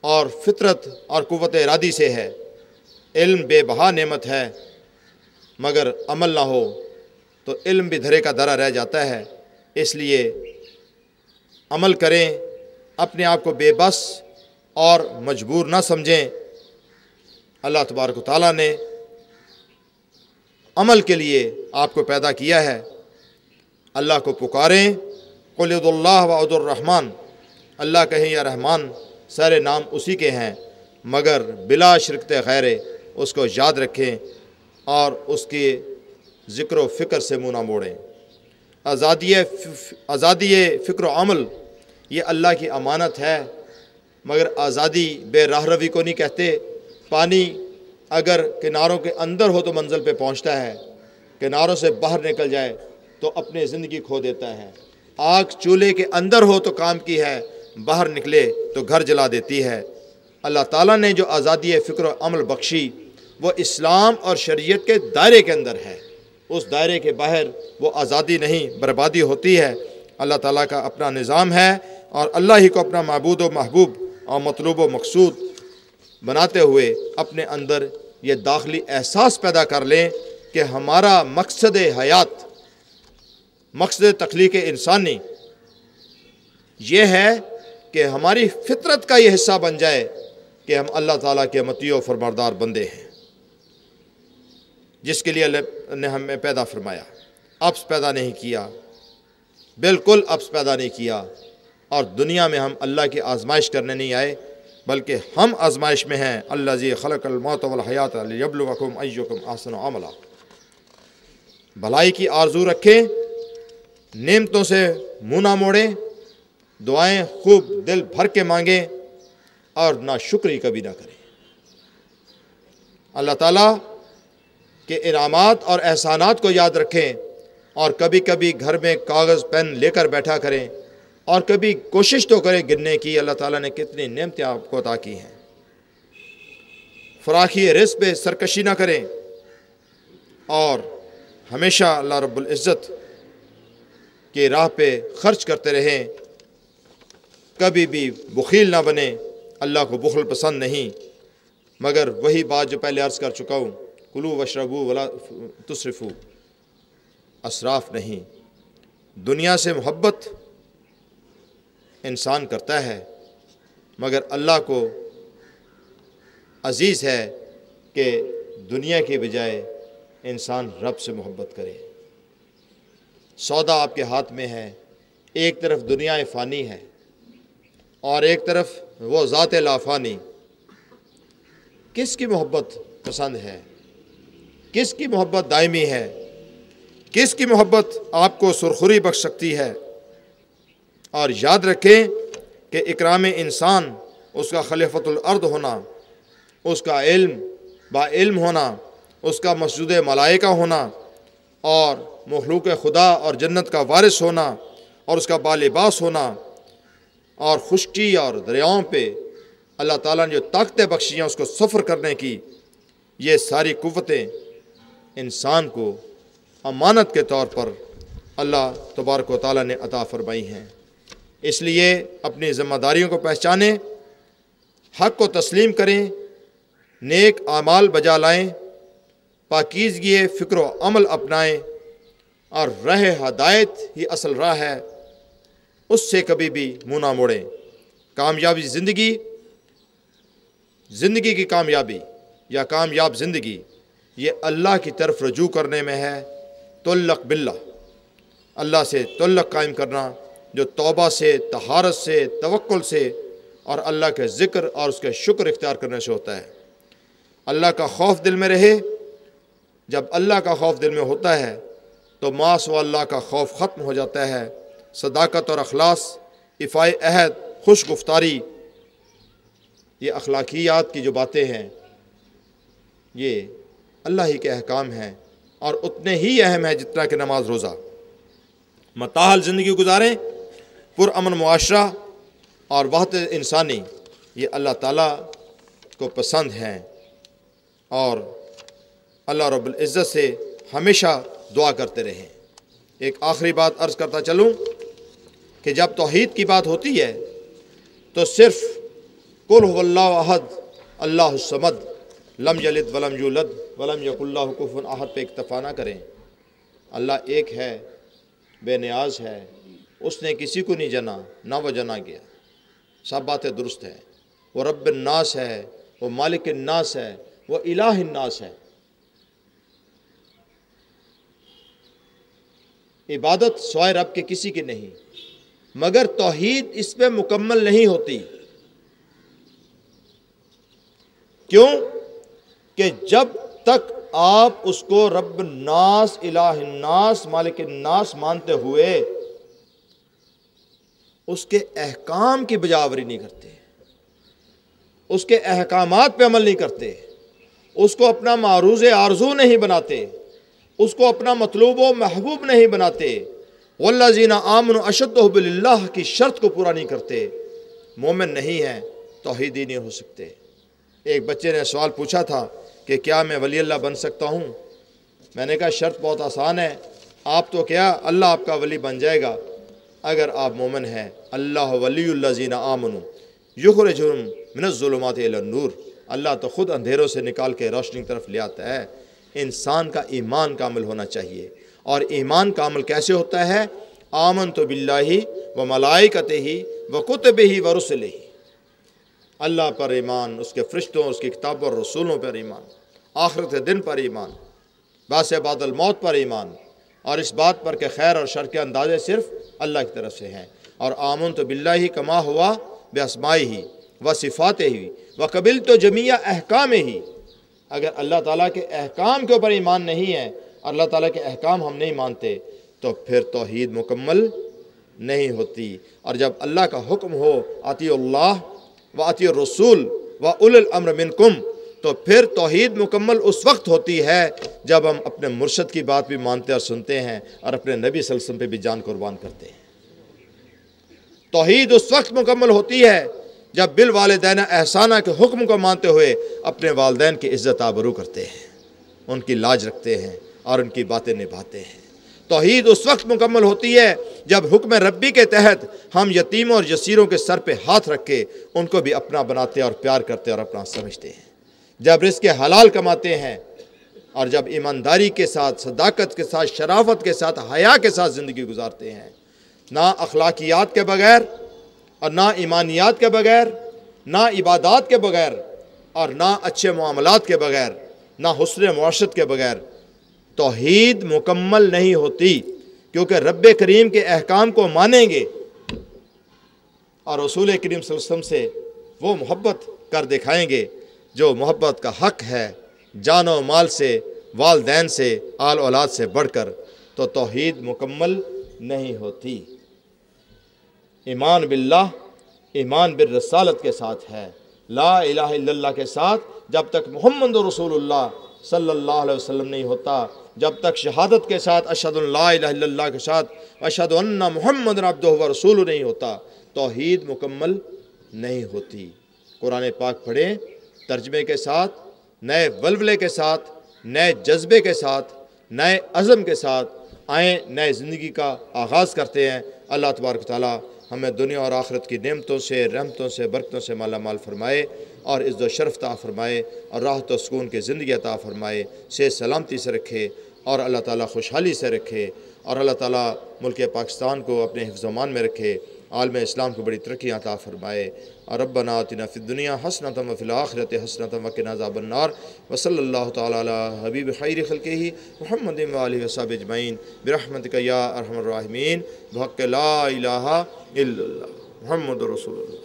اور فطرت اور قوت ارادی سے ہے۔ علم بے بہا نعمت ہے، مگر عمل نہ ہو تو علم بھی دھرے کا دھرا رہ جاتا ہے۔ اس لیے عمل کریں، اپنے آپ کو بے بس اور مجبور نہ سمجھیں۔ اللہ تبارک و تعالیٰ نے عمل کے لیے آپ کو پیدا کیا ہے۔ اللہ کو پکاریں، قل ادعوا اللہ وادعوا الرحمن، اللہ کہیں یا رحمان، سارے نام اسی کے ہیں، مگر بلا شرکت غیر، اس کو یاد رکھیں اور اس کے ذکر و فکر سے منہ نہ موڑیں۔ آزادی فکر و عمل یہ اللہ کی امانت ہے، مگر آزادی بے راہ روی کو نہیں کہتے۔ پانی اگر کناروں کے اندر ہو تو منزل پہ پہنچتا ہے، کناروں سے باہر نکل جائے تو اپنی زندگی کھو دیتا ہے۔ آگ چولہے کے اندر ہو تو کام کی ہے، باہر نکلے تو گھر جلا دیتی ہے۔ اللہ تعالیٰ نے جو آزادی فکر و عمل بخشی وہ اسلام اور شریعت کے دائرے کے اندر ہے، اس دائرے کے باہر وہ آزادی نہیں، بربادی ہوتی ہے۔ اللہ تعالیٰ کا اپنا نظام ہے، اور اللہ ہی کو اپنا معبود و محبوب اور مطلوب و مقصود بناتے ہوئے اپنے اندر یہ داخلی احساس پیدا کر لیں کہ ہمارا مقصد حیات مقصد تخلیق انسانی یہ ہے کہ ہماری فطرت کا یہ حصہ بن جائے کہ ہم اللہ تعالیٰ کے مطیع و فرمانبردار بندے ہیں، جس کے لیے اللہ نے ہمیں پیدا فرمایا، عبث پیدا نہیں کیا، بالکل عبث پیدا نہیں کیا، اور دنیا میں ہم اللہ کی آزمائش کرنے نہیں آئے بلکہ ہم آزمائش میں ہیں۔ الذی خلق الموت والحیات لیبلوکم ایکم احسن عملا۔ بھلائی کی آرزو رکھیں، نعمتوں سے منہ نہ موڑیں، دعائیں خوب دل بھر کے مانگیں اور ناشکری کبھی نہ کریں۔ اللہ تعالیٰ کے انعامات اور احسانات کو یاد رکھیں، اور کبھی کبھی گھر میں کاغذ پین لے کر بیٹھا کریں، اور کبھی کوشش تو کریں گننے کی اللہ تعالیٰ نے کتنی نعمتیں آپ کو عطا کی ہیں۔ فراخی رزق پہ سرکشی نہ کریں، اور ہمیشہ اللہ رب العزت کی راہ پہ خرچ کرتے رہیں، کبھی بھی بخیل نہ بنیں۔ اللہ کو بخل پسند نہیں، مگر وہی بات جو پہلے عرض کر چکا ہوں، کلوا واشربوا ولا تسرفوا، اسراف نہیں۔ دنیا سے محبت انسان کرتا ہے، مگر اللہ کو عزیز ہے کہ دنیا کے بجائے انسان رب سے محبت کرے۔ سودا آپ کے ہاتھ میں ہے، ایک طرف دنیا فانی ہے اور ایک طرف وہ ذات لا فانی۔ کس کی محبت پسند ہے؟ کس کی محبت دائمی ہے؟ کس کی محبت آپ کو سرخری بخش سکتی ہے؟ اور یاد رکھیں کہ اکرام انسان، اس کا خلیفۃ الارض ہونا، اس کا علم با علم ہونا، اس کا مسجود ملائکہ ہونا، اور مخلوق خدا اور جنت کا وارث ہونا، اور اس کا بالباس ہونا، اور خشکی اور دریاؤں پہ اللہ تعالیٰ نے جو طاقتیں بخشی ہیں اس کو سفر کرنے کی، یہ ساری قوتیں انسان کو امانت کے طور پر اللہ تبارک و تعالیٰ نے عطا فرمائی ہیں۔ اس لیے اپنی ذمہ داریوں کو پہچانیں، حق کو تسلیم کریں، نیک اعمال بجا لائیں، پاکیزگی فکر و عمل اپنائیں، اور راہ ہدایت ہی اصل راہ ہے، اس سے کبھی بھی منہ نہ موڑیں۔ کامیابی زندگی کی کامیابی یا کامیاب زندگی یہ اللہ کی طرف رجوع کرنے میں ہے۔ تعلق باللہ، اللہ سے تعلق قائم کرنا، جو توبہ سے، طہارت سے، توکل سے اور اللہ کے ذکر اور اس کے شکر اختیار کرنے سے ہوتا ہے۔ اللہ کا خوف دل میں رہے۔ جب اللہ کا خوف دل میں ہوتا ہے تو ما سوا اللہ کا خوف ختم ہو جاتا ہے۔ صداقت اور اخلاص، ایفائے عہد، خوش گفتاری، یہ اخلاقیات کی جو باتیں ہیں یہ اللہ ہی کے احکام ہیں، اور اتنے ہی اہم ہے جتنا کہ نماز روزہ۔ متاحل زندگی گزاریں، پرامن معاشرہ اور وحدت انسانی، یہ اللہ تعالیٰ کو پسند ہیں، اور اللہ رب العزت سے ہمیشہ دعا کرتے رہیں۔ ایک آخری بات عرض کرتا چلوں کہ جب توحید کی بات ہوتی ہے تو صرف قل هو اللہ احد اللہ الصمد لم یلد ولم یولد ولم یکن لہ کفوا احد پہ اکتفا نہ کریں۔ اللہ ایک ہے، بے نیاز ہے، اس نے کسی کو نہیں جنا، نہ وہ جنا گیا، سب باتیں درست ہیں۔ وہ رب الناس ہے، وہ مالک الناس ہے، وہ الہ الناس ہے۔ عبادت سوائے رب کے کسی کی نہیں، مگر توحید اس پہ مکمل نہیں ہوتی۔ کیوں؟ کہ جب تک آپ اس کو رب الناس، الہ الناس، مالک الناس مانتے ہوئے اس کے احکام کی بجاوری نہیں کرتے، اس کے احکامات پہ عمل نہیں کرتے، اس کو اپنا معروض آرزو نہیں بناتے، اس کو اپنا مطلوب و محبوب نہیں بناتے، والذین آمنوا اشد حبا للہ کی شرط کو پورا نہیں کرتے، مومن نہیں ہیں، توحیدی نہیں ہو سکتے۔ ایک بچے نے سوال پوچھا تھا کہ کیا میں ولی اللہ بن سکتا ہوں؟ میں نے کہا شرط بہت آسان ہے، آپ تو کیا اللہ آپ کا ولی بن جائے گا اگر آپ مومن ہیں۔ اللہ ولی الذین آمنوا یخرجہم من الظلمات الی النور، اللہ تو خود اندھیروں سے نکال کے روشنی کی طرف لے آتا ہے۔ انسان کا ایمان کامل ہونا چاہیے، اور ایمان کا عمل کیسے ہوتا ہے؟ آمنت باللہ و ملائکتہ و کتبہ و رسلہ، اللہ پر ایمان، اس کے فرشتوں، اس کی کتابوں اور رسولوں پر ایمان، آخرت دن پر ایمان، بعث بعد الموت پر ایمان، اور اس بات پر کہ خیر اور شر کے اندازے صرف اللہ کی طرف سے ہیں۔ اور آمنت باللہ کما ہوا باسمائہ و صفاتہ و قبلت جمیع احکامہ، اگر اللہ تعالیٰ کے احکام کے اوپر ایمان نہیں ہے، اللہ تعالیٰ کے احکام ہم نہیں مانتے، تو پھر توحید مکمل نہیں ہوتی۔ اور جب اللہ کا حکم ہو اطیعوا اللہ و اطیعوا الرسول و اولی الامر منکم، تو پھر توحید مکمل اس وقت ہوتی ہے جب ہم اپنے مرشد کی بات بھی مانتے اور سنتے ہیں اور اپنے نبی صلی اللہ علیہ وسلم پہ بھی جان قربان کرتے ہیں۔ توحید اس وقت مکمل ہوتی ہے جب بالوالدین احسانہ کے حکم کو مانتے ہوئے اپنے والدین کی عزت آبرو کرتے ہیں، ان کی لاج رکھتے ہیں اور ان کی باتیں نبھاتے ہیں۔ توحید اس وقت مکمل ہوتی ہے جب حکم ربی کے تحت ہم یتیموں اور یسیروں کے سر پہ ہاتھ رکھ کے ان کو بھی اپنا بناتے اور پیار کرتے اور اپنا سمجھتے ہیں، جب رزق حلال کماتے ہیں، اور جب ایمانداری کے ساتھ، صداقت کے ساتھ، شرافت کے ساتھ، حیا کے ساتھ زندگی گزارتے ہیں، نہ اخلاقیات کے بغیر اور نہ ایمانیات کے بغیر، نہ عبادات کے بغیر اور نہ اچھے معاملات کے بغیر، نہ حسن معاشرت کے بغیر توحید مکمل نہیں ہوتی۔ کیونکہ رب کریم کے احکام کو مانیں گے اور رسول کریم صلی اللہ علیہ وسلم سے وہ محبت کر دکھائیں گے جو محبت کا حق ہے، جان و مال سے، والدین سے، آل اولاد سے بڑھ کر، تو توحید مکمل نہیں ہوتی۔ ایمان باللہ، ایمان بالرسالت کے ساتھ ہے، لا الہ الا اللہ کے ساتھ جب تک محمد رسول اللہ صلی اللہ علیہ وسلم نہیں ہوتا، جب تک شہادت کے ساتھ اشہد ان لا الہ الا اللہ کے ساتھ اشہد ان محمد عبدہ و رسول نہیں ہوتا، توحید مکمل نہیں ہوتی۔ قرآن پاک پڑھیں ترجمے کے ساتھ، نئے ولولے کے ساتھ، نئے جذبے کے ساتھ، نئے عزم کے ساتھ آئیں، نئے زندگی کا آغاز کرتے ہیں۔ اللہ تبارک و تعالیٰ ہمیں دنیا اور آخرت کی نعمتوں سے، رحمتوں سے، برکتوں سے مالا مال فرمائے، اور عزت و شرف عطا فرمائے، اور راحت و سکون کی زندگی عطا فرمائے، صحت سلامتی سے رکھے، اور اللہ تعالیٰ خوشحالی سے رکھے، اور اللہ تعالیٰ ملک پاکستان کو اپنے حفظ و امان میں رکھے، عالم اسلام کو بڑی ترقی عطا فرمائے۔ اور ربنا آتنا فی الدنیا حسنۃ وفی الآخرۃ حسنۃ وقنا عذاب النار، وصلی اللہ تعالیٰ علی حبیب خیر خلقہ محمد وآلہ وصحبہ اجمعین برحمتک یا ارحم الراحمین، بحق لا الہ الا اللہ محمد رسول اللہ۔